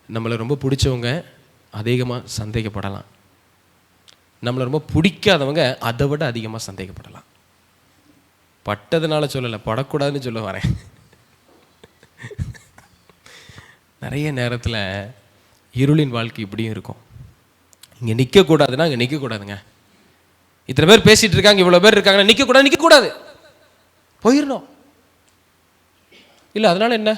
நம்மளை ரொம்ப பிடிச்சவங்க அதிகமாக சந்தேகப்படலாம், நம்மளை ரொம்ப பிடிக்காதவங்க அதை விட அதிகமாக சந்தேகப்படலாம். பட்டதுனால சொல்லலை, படக்கூடாதுன்னு சொல்ல வரேன். நிறைய நேரத்தில் இருளின் வாழ்க்கை இப்படியும் இருக்கும். இங்கே நிற்கக்கூடாதுன்னா அங்கே நிற்கக்கூடாதுங்க. இத்தனை பேர் பேசிகிட்டு இருக்காங்க, இவ்வளோ பேர் இருக்காங்கன்னா நிற்கக்கூடாது, போயிடணும். இல்லை அதனால் என்ன,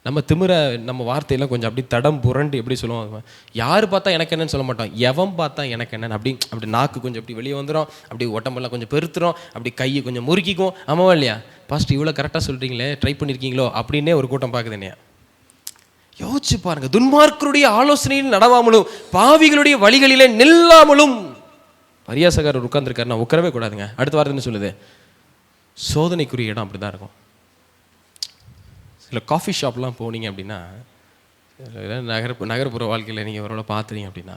நம்ம திமிர, நம்ம வார்த்தையெல்லாம் கொஞ்சம் அப்படி தடம் புரண்டு எப்படி சொல்லுவோம், யார் பார்த்தா எனக்கு என்னன்னு சொல்ல மாட்டோம், எவன் பார்த்தா எனக்கு என்னன்னு அப்படி நாக்கு கொஞ்சம் அப்படி வெளியே வந்துடும், அப்படி உடம்பெல்லாம் கொஞ்சம் பெருத்துரும், அப்படி கையை கொஞ்சம் முறுக்கிக்கும். ஆமாவா இல்லையா, ஃபஸ்ட்டு இவ்வளோ கரெக்டாக சொல்கிறீங்களே, ட்ரை பண்ணியிருக்கீங்களோ அப்படின்னே ஒரு கூட்டம் பார்க்குது என்னையா. யோசிச்சு பாருங்க, துன்மார்க்கருடைய ஆலோசனையில் நடவாமலும் பாவிகளுடைய வழிகளிலே நில்லாமலும். பரியாசக்காரர் உட்கார்ந்துருக்காரு, நான் உட்காரவே கூடாதுங்க. அடுத்த வாரத்துன்னு சொல்லுது, சோதனைக்குரிய இடம் அப்படி தான் இருக்கும். சில காஃபி ஷாப்லாம் போனீங்க அப்படின்னா, நகர்ப்புற வாழ்க்கையில் நீங்கள் ஒரு பார்த்துறீங்க அப்படின்னா,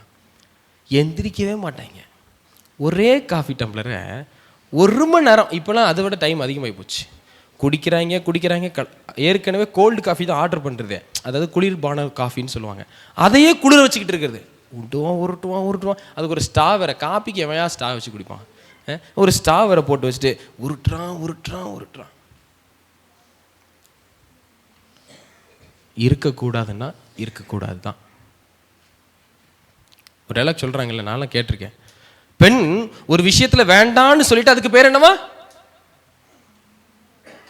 எந்திரிக்கவே மாட்டாங்க. ஒரே காஃபி டம்ளரை 1 மணி நேரம், இப்போலாம் அதை விட டைம் அதிகமாகி போச்சு, குடிக்கிறாங்க. ஏற்கனவே கோல்டு காஃபி தான் ஆர்டர் பண்ணுறது, அதாவது குளிர்பான காஃபின்னு சொல்லுவாங்க. அதையே குளிர வச்சுக்கிட்டு இருக்கிறது, உருட்டுவான். அதுக்கு ஒரு ஸ்டா வேறு, காப்பிக்கு எவையா ஸ்டா வச்சு குடிப்பான், ஒரு ஸ்டா வேறு போட்டு வச்சுட்டு உருட்டுறான். இருக்கக்கூடாதுன்னா இருக்கக்கூடாது தான். ஒரு டைலாக் சொல்கிறாங்கல்ல, நான்லாம் கேட்டிருக்கேன். பெண் ஒரு விஷயத்தில் வேண்டான்னு சொல்லிட்டு அதுக்கு பேர் என்னவா,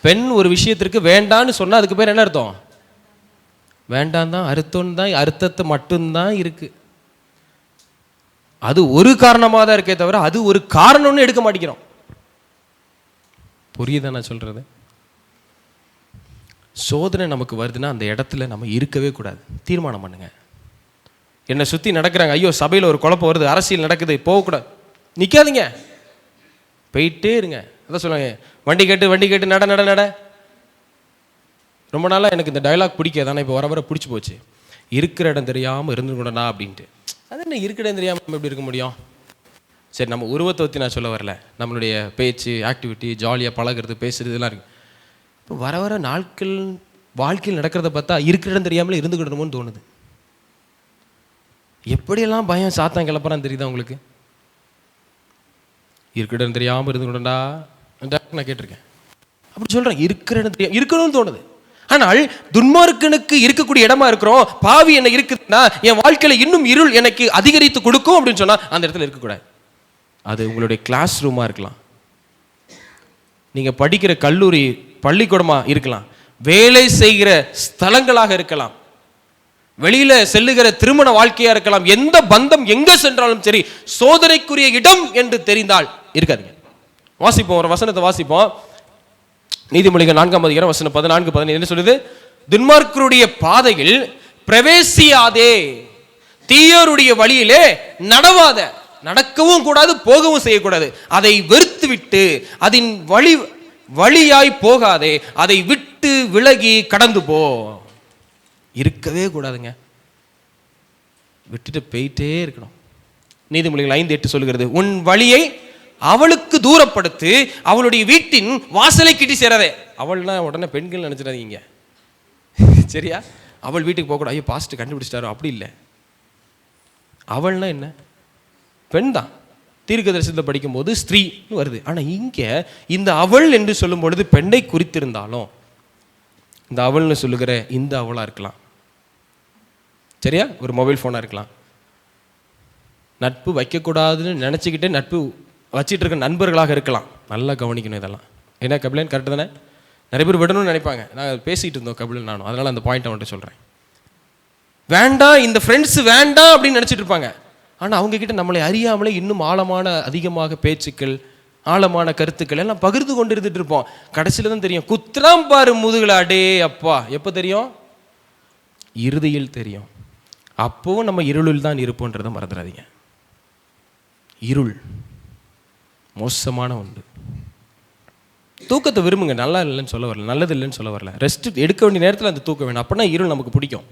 பெண் ஒரு விஷயத்திற்கு வேண்டான்னு சொன்னால் அதுக்கு பேர் என்ன அர்த்தம், வேண்டாம் தான், அர்த்தம் தான், அர்த்தத்தை மட்டும்தான் இருக்கு. அது ஒரு காரணமாக தான் இருக்கே தவிர அது ஒரு காரணம்னு எடுக்க மாட்டேங்கிறோம். புரியுதா நான் சொல்றது? சோதனை நமக்கு வருதுன்னா அந்த இடத்துல நம்ம இருக்கவே கூடாது. தீர்மானம் பண்ணுங்க. என்னை சுற்றி நடக்கிறாங்க, ஐயோ சபையில் ஒரு குழப்பம் வருது, அரசியல் நடக்குது, போகக்கூடாது, நிற்காதீங்க, போயிட்டே இருங்க. அதான் சொல்லுவாங்க, வண்டி கேட்டு நட நட நட. ரொம்ப நாளாக எனக்கு இந்த டயலாக் பிடிக்காது, ஆனால் இப்போ வர வர பிடிச்சி போச்சு. இருக்கிற இடம் தெரியாமல் இருந்துக்கூடனா அப்படின்ட்டு. அது என்ன இருக்கிற இடம் தெரியாமல் நம்ம எப்படி இருக்க முடியும்? சரி, நம்ம உருவத்தை பற்றி நான் சொல்ல வரல, நம்மளுடைய பேச்சு, ஆக்டிவிட்டி, ஜாலியாக பழகிறது, பேசுகிறது இதெல்லாம் இருக்குது. இப்போ வர வர நாட்கள் வாழ்க்கையில் நடக்கிறத பார்த்தா இருக்கிற இடம் தெரியாமலே இருந்துக்கிடணுமோன்னு தோணுது. எப்படியெல்லாம் பயம் சாத்தான் கிளப்புறான்னு தெரியுதா உங்களுக்கு? இருக்கிற இடம் தெரியாமல் இருந்துக்கிடண்டா நான் கேட்டிருக்கேன். அப்படி சொல்கிறேன், இருக்கிற இடம் தெரியாமல் இருக்கணும்னு தோணுது. ஆனால் துன்மார்க்கனுக்கு இருக்கக்கூடிய இடமா இருக்கிறோம், பாவி என்ன இருக்குதுன்னா என் வாழ்க்கையில் இன்னும் இருள் எனக்கு அதிகரித்து கொடுக்கும் அப்படின்னு சொன்னால் அந்த இடத்துல இருக்கக்கூடாது. அது உங்களுடைய கிளாஸ் ரூமாக இருக்கலாம், நீங்கள் படிக்கிற கல்லூரி பள்ளிக்கூடமாக இருக்கலாம், வேலை செய்கிற ஸ்தலங்களாக இருக்கலாம், வெளியில் செல்லுகிற திருமண வாழ்க்கையாக இருக்கலாம். எந்த பந்தம் எங்கே சென்றாலும் சரி, சோதனைக்குரிய இடம் என்று தெரிந்தால் இருக்காதீங்க. வாசிப்போம், ஒரு வசனத்தை வாசிப்போம். நீதிமொழிகள் 4ஆம் அதிகாரம் வசனம் 14-15 என்ன சொல்லுது? துன்மார்க்கருடைய பாதையில் பிரவேசியாதே, தீயோருடைய வழியிலே நடவாத. நடக்கவும் கூடாது, போகவும் செய்யக்கூடாது. அதை வெறுத்து விட்டு அதன் வழியாய் போகாதே, அதை விட்டு விலகி கடந்து போ. இருக்கவே கூடாதுங்க, விட்டுட்டு போயிட்டே இருக்கணும். நீதிமொழிகள் 5:8 சொல்லுகிறது, உன் வழியை அவளுக்கு தூரப்படுத்து, அவளுடைய வீட்டின் வாசலை கிட்டி சேராதே. அவள்னா உடனே பெண்கள் நினைச்சிடாதீங்க, சரியா? அவள் வீட்டுக்கு போகக்கூடாது, ஐயோ பாஸ்ட் கண்டுபிடிச்சிட்டாரோ, அப்படி இல்லை. அவள்னா என்ன? பெண் தான். தீர்க்கதரிசனத்தை படிக்கும்போது ஸ்திரீன்னு வருது. ஆனால் இங்கே இந்த அவள் என்று சொல்லும் பொழுது பெண்ணை குறித்திருந்தாலும் இந்த அவள்னு சொல்லுகிற இந்த அவளாக இருக்கலாம், சரியா? ஒரு மொபைல் ஃபோனாக இருக்கலாம். நட்பு வைக்கக்கூடாதுன்னு நினச்சிக்கிட்டே நட்பு வச்சிட்டு இருக்க நண்பர்களாக இருக்கலாம். நல்லா கவனிக்கணும் இதெல்லாம். ஏன்னா கபிலன் கரெக்டு தானே? நிறைய பேர் விடணும்னு நினைப்பாங்க. நாங்கள் பேசிகிட்டு இருந்தோம் கபிலன் நானும், அதனால் அந்த பாயிண்ட் அவன்கிட்ட சொல்கிறேன். வேண்டாம், இந்த ஃப்ரெண்ட்ஸ் வேண்டாம் அப்படின்னு நினச்சிட்டு இருப்பாங்க. ஆனால் அவங்கக்கிட்ட நம்மளை அறியாமலே இன்னும் ஆழமான அதிகமாக பேச்சுக்கள், ஆழமான கருத்துக்கள் எல்லாம் பகிர்ந்து கொண்டு இருந்துட்டு இருப்போம். கடைசியில் தான் தெரியும், குத்திரம் பாரு முதுகுல, அடே அப்பா. எப்போ தெரியும்? இறுதியில் தெரியும். அப்போவும் நம்ம இருளில் தான் இருப்போன்றதை மறந்துடாதீங்க. இருள் மோசமான ஒன்று. தூக்கத்தை விரும்புங்க, நல்லா இல்லைன்னு சொல்ல வரல, நல்லது இல்லைன்னு சொல்ல வரல. ரெஸ்ட் எடுக்க வேண்டிய நேரத்தில் அந்த தூக்கம் வேணும். அப்படின்னா இருள் நமக்கு பிடிக்கும்.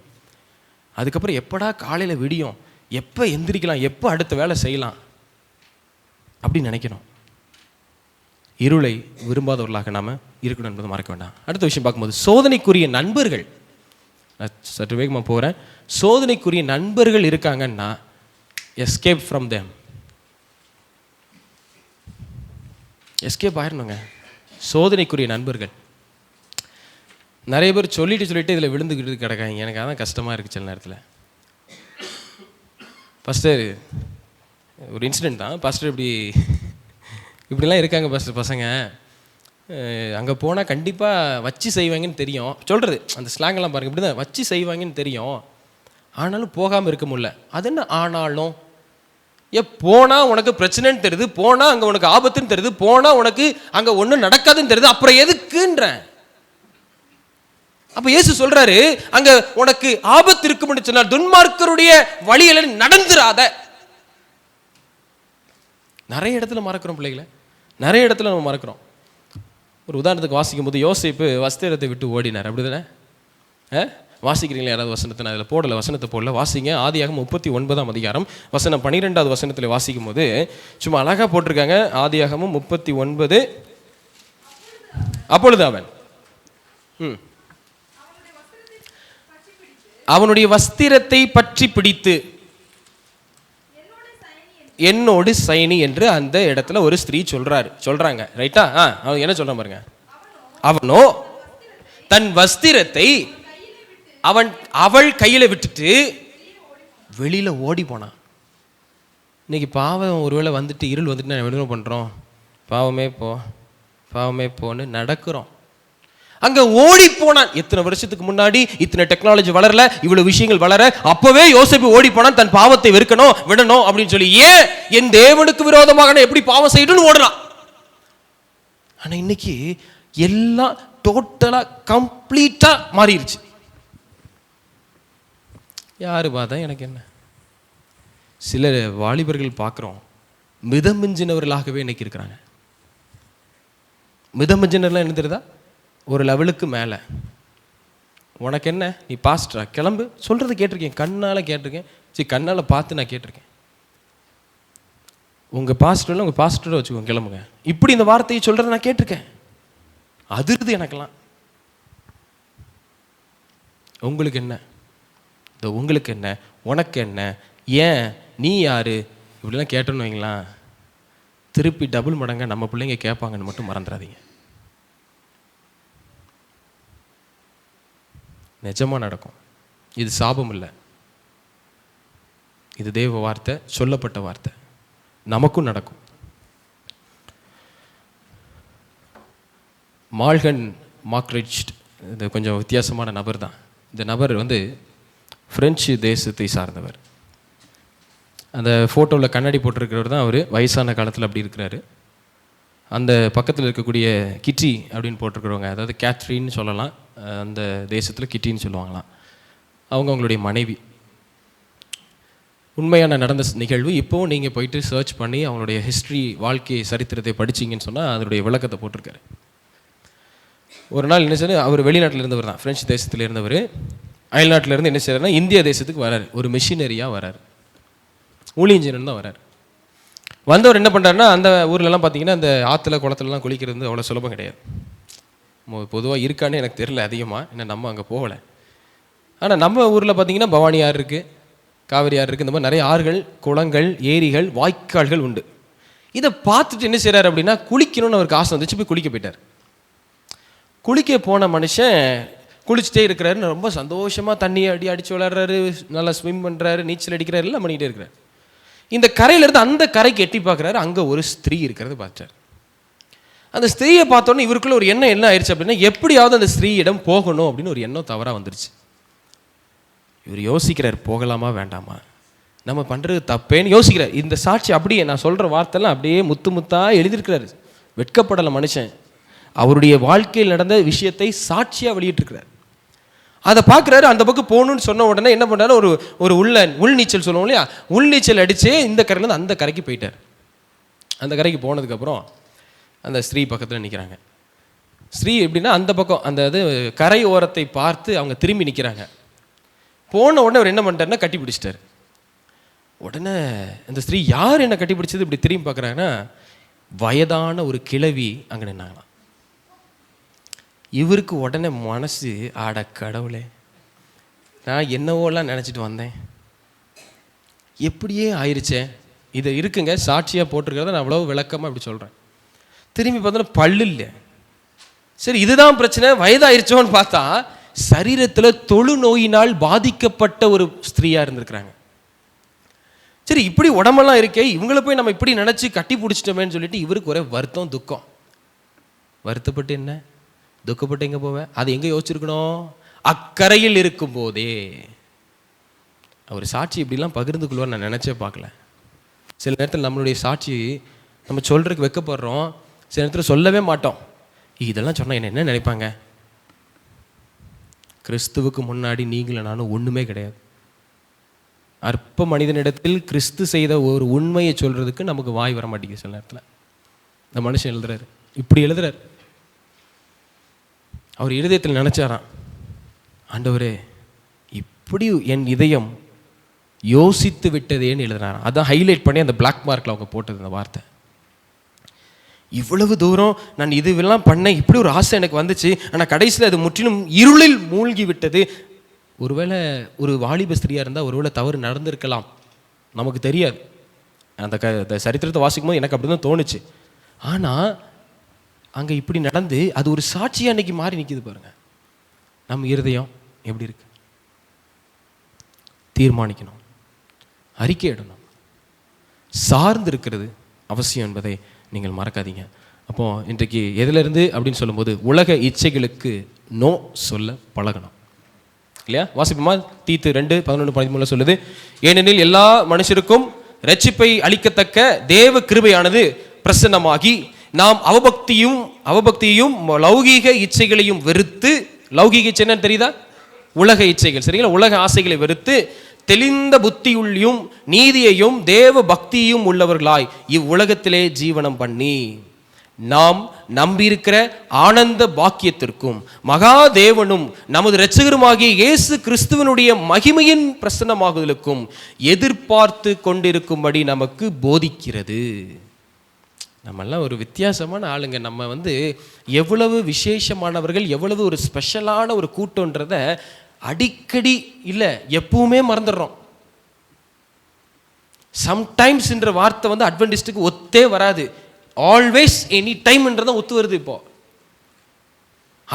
அதுக்கப்புறம் எப்படா காலையில் விடியும், எப்போ எந்திரிக்கலாம், எப்போ அடுத்த வேலை செய்யலாம் அப்படின்னு நினைக்கணும். இருளை விரும்பாதவர்களாக நாம் இருக்கணும் என்பதை மறக்க வேண்டாம். அடுத்த விஷயம் பார்க்கும்போது சோதனைக்குரிய நண்பர்கள். சற்று வேகமாக போகிறேன். சோதனைக்குரிய நண்பர்கள் இருக்காங்கன்னா எஸ்கேப் ஃப்ரம் தேம். எஸ்கேப் ஆயிடணுங்க. சோதனைக்குரிய நண்பர்கள் நிறைய பேர் சொல்லிட்டு இதில் விழுந்துக்கிட்டு கிடக்காங்க. எனக்கு அதான் கஷ்டமாக இருக்குது சில நேரத்தில். பாஸ்டர், ஒரு இன்சிடெண்ட் தான். பாஸ்டர் இப்படிலாம் இருக்காங்க பாஸ்டர் பசங்க, அங்கே போனால் கண்டிப்பாக வச்சு செய்வாங்கன்னு தெரியும். சொல்கிறது அந்த ஸ்லாங்கெல்லாம் பாருங்கள், இப்படி தான் வச்சு செய்வாங்கன்னு தெரியும், ஆனாலும் போகாமல் இருக்க முடியல. அது என்ன ஆனாலும்? போனால் உனக்கு பிரச்சனைன்னு தெரியுது, போனால் அங்கே உனக்கு ஆபத்துன்னு தெரியுது, போனால் உனக்கு அங்கே ஒன்றும் நடக்காதுன்னு தெரியுது, அப்புறம் எதுக்குன்ற? அப்போ இயேசு சொல்றாரு, அங்க உனக்கு ஆபத்து இருக்கும்னு சொன்னால் துன்மார்க்கருடைய வழியில நடந்துராத. நிறைய இடத்துல மறக்கிறோம் பிள்ளைகளை, நிறைய இடத்துல நம்ம மறக்கிறோம். ஒரு உதாரணத்துக்கு வாசிக்கும் போது யோசேப்பு வஸ்திரத்தை விட்டு ஓடினார், அப்படிதானே? வாசிக்கிறீங்களா யாராவது வசனத்தை? நான் அதில் போடலை, வசனத்தை போடல, வாசிங்க. ஆதியாகமம் 39ஆம் அதிகாரம் வசனம் 12வது வசனத்தில் வாசிக்கும் போது சும்மா அழகாக போட்டிருக்காங்க. ஆதியாகமம் 39. அப்பொழுது அவன் அவனுடைய வஸ்திரத்தை பற்றி பிடித்து என்னோடு சைனி என்று அந்த இடத்துல ஒரு ஸ்திரீ சொல்றாங்க, ரைட்டா? அவன் என்ன சொல்றான் பாருங்க. அவனோ தன் வஸ்திரத்தை அவள் கையில விட்டுட்டு வெளியில ஓடி போனான். இன்னைக்கு பாவம் ஒருவேளை வந்துட்டு இருள் வந்துட்டு என்ன பண்றோம்? பாவமே போ பாவமே போன்னு நடக்கிறோம். அங்க ஓடி போனான். எத்தனை வருஷத்துக்கு முன்னாடி இத்தனை டெக்னாலஜி வளரல, இவ்வளவு விஷயங்கள் வளர, அப்பவே யோசேப்பு ஓடி போனான் தன் பாவத்தை வெறுக்கணும் விடணும் அப்படின்னு சொல்லி. ஏன்? என் தேவனுக்கு விரோதமாக நான் எப்படி பாவம் செய்யணும்னு ஓடலாம். ஆனா இன்னைக்கு எல்லாம் டோட்டலா கம்ப்ளீட்டா மாறிடுச்சு. யாரு பார்த்தா எனக்கு என்ன? சில வாலிபர்கள் பார்க்குறோம், மிதமிஞ்சினவர்களாகவே இன்னைக்கு இருக்கிறாங்க. மிதமிஞ்சினர்லாம் என்ன தெரியுதா? ஒரு லெவலுக்கு மேலே. உனக்கு என்ன, நீ பாஸ்டரா, கிளம்பு, சொல்கிறது கேட்டிருக்கேன், கண்ணால் கேட்டிருக்கேன், சரி கண்ணால் பார்த்து நான் கேட்டிருக்கேன். உங்கள் பாஸ்டரில் உங்கள் பாஸ்டரை வச்சுக்கோங்க, கிளம்புங்க, இப்படி இந்த வார்த்தையை சொல்கிறத நான் கேட்டிருக்கேன். அதிருது எனக்கெல்லாம். உங்களுக்கு என்ன? இந்த உங்களுக்கு என்ன, உனக்கு என்ன, ஏன், நீ யாரு, இப்படிலாம் கேட்டோன்னு வைங்களா, திருப்பி டபுள் மடங்க நம்ம பிள்ளைங்க கேட்பாங்கன்னு மட்டும் மறந்துடாதீங்க. நிஜமாக நடக்கும். இது சாபம் இல்லை, இது தேவ வார்த்தை, சொல்லப்பட்ட வார்த்தை, நமக்கும் நடக்கும். மால்கன் மாக்ரிட்ஜ், இது கொஞ்சம் வித்தியாசமான நபர் தான். இந்த நபர் பிரெஞ்சு தேசத்தை சார்ந்தவர். அந்த ஃபோட்டோவில் கண்ணாடி போட்டிருக்கிறவர் தான் அவர். வயசான காலத்தில் அப்படி இருக்கிறாரு. அந்த பக்கத்தில் இருக்கக்கூடிய கிட்டி அப்படின்னு போட்டிருக்கிறவங்க, அதாவது கேத்ரின்னு சொல்லலாம், அந்த தேசத்தில் கிட்டின்னு சொல்லுவாங்களாம், அவங்களுடைய மனைவி. உண்மையான நடந்த நிகழ்வு. இப்போவும் நீங்கள் போயிட்டு சர்ச் பண்ணி அவங்களுடைய ஹிஸ்ட்ரி, வாழ்க்கை சரித்திரத்தை படிச்சிங்கன்னு சொன்னால் அதனுடைய விளக்கத்தை போட்டிருக்காரு. ஒரு நாள் என்ன செய்ய, அவர் வெளிநாட்டில் இருந்தவர் தான், பிரெஞ்சு தேசத்தில் இருந்தவர். அயல்நாட்டில் இருந்து என்ன செய்யறாருன்னா இந்திய தேசத்துக்கு வராரு. ஒரு மிஷினரியாக வராரு, ஊழியஞ்சனன் தான் வராரு. வந்தவர் என்ன பண்ணுறாருன்னா, அந்த ஊர்லலாம் பார்த்தீங்கன்னா அந்த ஆற்றுல குளத்துலலாம் குளிக்கிறது அவ்வளோ சுலபம் கிடையாது. பொதுவாக இருக்கான்னு எனக்கு தெரியல அதிகமாக, ஏன்னா நம்ம அங்கே போகலை. ஆனால் நம்ம ஊரில் பார்த்தீங்கன்னா பவானி ஆறு இருக்குது, காவிரி ஆறு இருக்குது, இந்த மாதிரி நிறைய ஆறுகள், குளங்கள், ஏரிகள், வாய்க்கால்கள் உண்டு. இதை பார்த்துட்டு என்ன செய்கிறார் அப்படின்னா, குளிக்கணும்னு அவருக்கு ஆசை வந்துச்சு, போய் குளிக்க போயிட்டார். குளிக்க போன மனுஷன் குளிச்சுட்டே இருக்கிறாரு, ரொம்ப சந்தோஷமாக தண்ணியை அடித்து விளாட்றாரு, நல்லா ஸ்விம் பண்ணுறாரு, நீச்சல் அடிக்கிறாரு, எல்லாம் பண்ணிகிட்டே இருக்கிறார். இந்த கரையிலேருந்து அந்த கரைக்கு எட்டி பார்க்குறாரு, அங்கே ஒரு ஸ்திரீ இருக்கிறது பார்த்தார். அந்த ஸ்திரீயை பார்த்தோன்னே இவருக்குள்ள ஒரு எண்ணம் என்ன ஆயிடுச்சு அப்படின்னா, எப்படியாவது அந்த ஸ்திரீயிடம் போகணும் அப்படின்னு ஒரு எண்ணம் தவறாக வந்துருச்சு. இவர் யோசிக்கிறார், போகலாமா வேண்டாமா, நம்ம பண்ணுறது தப்பேன்னு யோசிக்கிறார். இந்த சாட்சி அப்படியே நான் சொல்கிற வார்த்தைலாம் அப்படியே முத்து முத்தாக எழுதியிருக்கிறாரு. வெட்கப்படலை மனுஷன், அவருடைய வாழ்க்கையில் நடந்த விஷயத்தை சாட்சியாக வெளியிட்டிருக்கிறார். அதை பார்க்குறாரு. அந்த பக்கம் போகணுன்னு சொன்ன உடனே என்ன பண்ணுறாரு, ஒரு உள் நீச்சல் சொல்லுவோம் இல்லையா, உள் நீச்சல் அடித்து இந்த கரையிலேருந்து அந்த கரைக்கு போயிட்டார். அந்த கரைக்கு போனதுக்கப்புறம் அந்த ஸ்திரீ பக்கத்தில் நிற்கிறாங்க. ஸ்திரீ எப்படின்னா அந்த பக்கம் அந்த கரை ஓரத்தை பார்த்து அவங்க திரும்பி நிற்கிறாங்க. போன உடனே அவர் என்ன பண்ணிட்டாருன்னா கட்டி பிடிச்சிட்டார். உடனே அந்த ஸ்திரீ யார் என்ன கட்டி பிடிச்சது இப்படி திரும்பி பார்க்குறாங்கன்னா, வயதான ஒரு கிழவி அங்கே நின்னாங்களாம். இவருக்கு உடனே மனசு, ஆட கடவுளே, நான் என்னவோலாம் நினச்சிட்டு வந்தேன், எப்படியே ஆயிடுச்சேன். இது இருக்குங்க, சாட்சியாக போட்டிருக்கிறத நான் அவ்வளோ விளக்கமாக இப்படி சொல்கிறேன். திரும்பி பார்த்தோன்னா பல்லு இல்லை. சரி, இதுதான் பிரச்சனை, வயதாயிருச்சோன்னு பார்த்தா சரீரத்தில் தொழுநோயினால் பாதிக்கப்பட்ட ஒரு ஸ்திரீயாக இருந்திருக்கிறாங்க. சரி, இப்படி உடம்பெல்லாம் இருக்கே, இவங்களை போய் நம்ம இப்படி நினச்சி கட்டி பிடிச்சிட்டோமேன்னு சொல்லிட்டு இவருக்கு ஒரே வருத்தம், துக்கம். வருத்தப்பட்டு என்ன, துக்கப்பட்டு எங்கே போவேன், அது எங்கே யோசிச்சிருக்கணும், அக்கறையில் இருக்கும் போதே. அவர் சாட்சி இப்படிலாம் பகிர்ந்து கொள்வார் நான் நினச்சே பார்க்கல. சில நேரத்தில் நம்மளுடைய சாட்சி நம்ம சொல்கிறதுக்கு வெக்கப்படுறோம், சில நேரத்தில் சொல்லவே மாட்டோம். இதெல்லாம் சொன்னால் என்ன நினைப்பாங்க. கிறிஸ்துவுக்கு முன்னாடி நீங்களும் நானும் ஒன்றுமே கிடையாது. அற்ப மனிதனிடத்தில் கிறிஸ்து செய்த ஒரு உண்மையை சொல்கிறதுக்கு நமக்கு வாய் வர மாட்டேங்குது. சில நேரத்தில் இந்த மனுஷன் எழுதுறாரு, இப்படி எழுதுறாரு. அவர் இருதயத்தில் நினச்சாராம், ஆண்டவரே இப்படி என் இதயம் யோசித்து விட்டதேன்னு எழுதுனாராம். அதான் ஹைலைட் பண்ணி அந்த பிளாக் மார்க்கில் அவங்க போட்டது அந்த வார்த்தை. இவ்வளவு தூரம் நான் இதுவெல்லாம் பண்ணேன், இப்படி ஒரு ஆசை எனக்கு வந்துச்சு, ஆனால் கடைசியில் அது முற்றிலும் இருளில் மூழ்கி விட்டது. ஒருவேளை ஒரு வாலிப ஸ்திரியாக இருந்தால் ஒருவேளை தவறு நடந்திருக்கலாம், நமக்கு தெரியாது. அந்த சரித்திரத்தை வாசிக்கும் போது எனக்கு அப்படி தான் தோணுச்சு. ஆனால் அங்கே இப்படி நடந்து அது ஒரு சாட்சியாக அன்னைக்கு மாறி நிற்கிது பாருங்க. நம்ம இருதயம் எப்படி இருக்கு, தீர்மானிக்கணும், அறிக்கை இடணும், சார்ந்து இருக்கிறது அவசியம் என்பதை நீங்கள் மறக்காதீங்க. அப்போ இன்றைக்கு எதிலிருந்து அப்படின்னு சொல்லும்போது உலக இச்சைகளுக்கு நோ சொல்ல பழகணும். இல்லையா? வாசிப்போமா? தீத்து 2:11-13 சொல்லுது, ஏனெனில் எல்லா மனுஷருக்கும் இரட்சிப்பை அளிக்கத்தக்க தேவ கிருபையானது பிரசன்னமாகி நாம் அவபக்தியையும் லௌகீக இச்சைகளையும் வெறுத்து, லௌகீக இச்சை என்னன்னு தெரியுதா? உலக இச்சைகள், சரிங்களா? உலக ஆசைகளை வெறுத்து தெளிந்த புத்தியுள்ளையும் நீதியையும் தேவ பக்தியும் உள்ளவர்களாய் இவ்வுலகத்திலே ஜீவனம் பண்ணி நாம் நம்பியிருக்கிற ஆனந்த பாக்கியத்திற்கும் மகாதேவனும் நமது இரட்சகருமாகிய இயேசு கிறிஸ்துவனுடைய மகிமையின் பிரசன்னமாகுதலுக்கும் எதிர்பார்த்து கொண்டிருக்கும்படி நமக்கு போதிக்கிறது. நம்மெல்லாம் ஒரு வித்தியாசமான ஆளுங்க. நம்ம எவ்வளவு விசேஷமானவர்கள், எவ்வளவு ஒரு ஸ்பெஷலான ஒரு கூட்டம்ன்றத அடிக்கடி இல்லை எப்பவுமே மறந்துடுறோம். சம்டைம்ஸ்ன்ற வார்த்தை அட்வென்டிஸ்டுக்கு ஒத்தே வராது. ஆல்வேஸ் எனி டைம்ன்றதான் ஒத்து வருது. இப்போ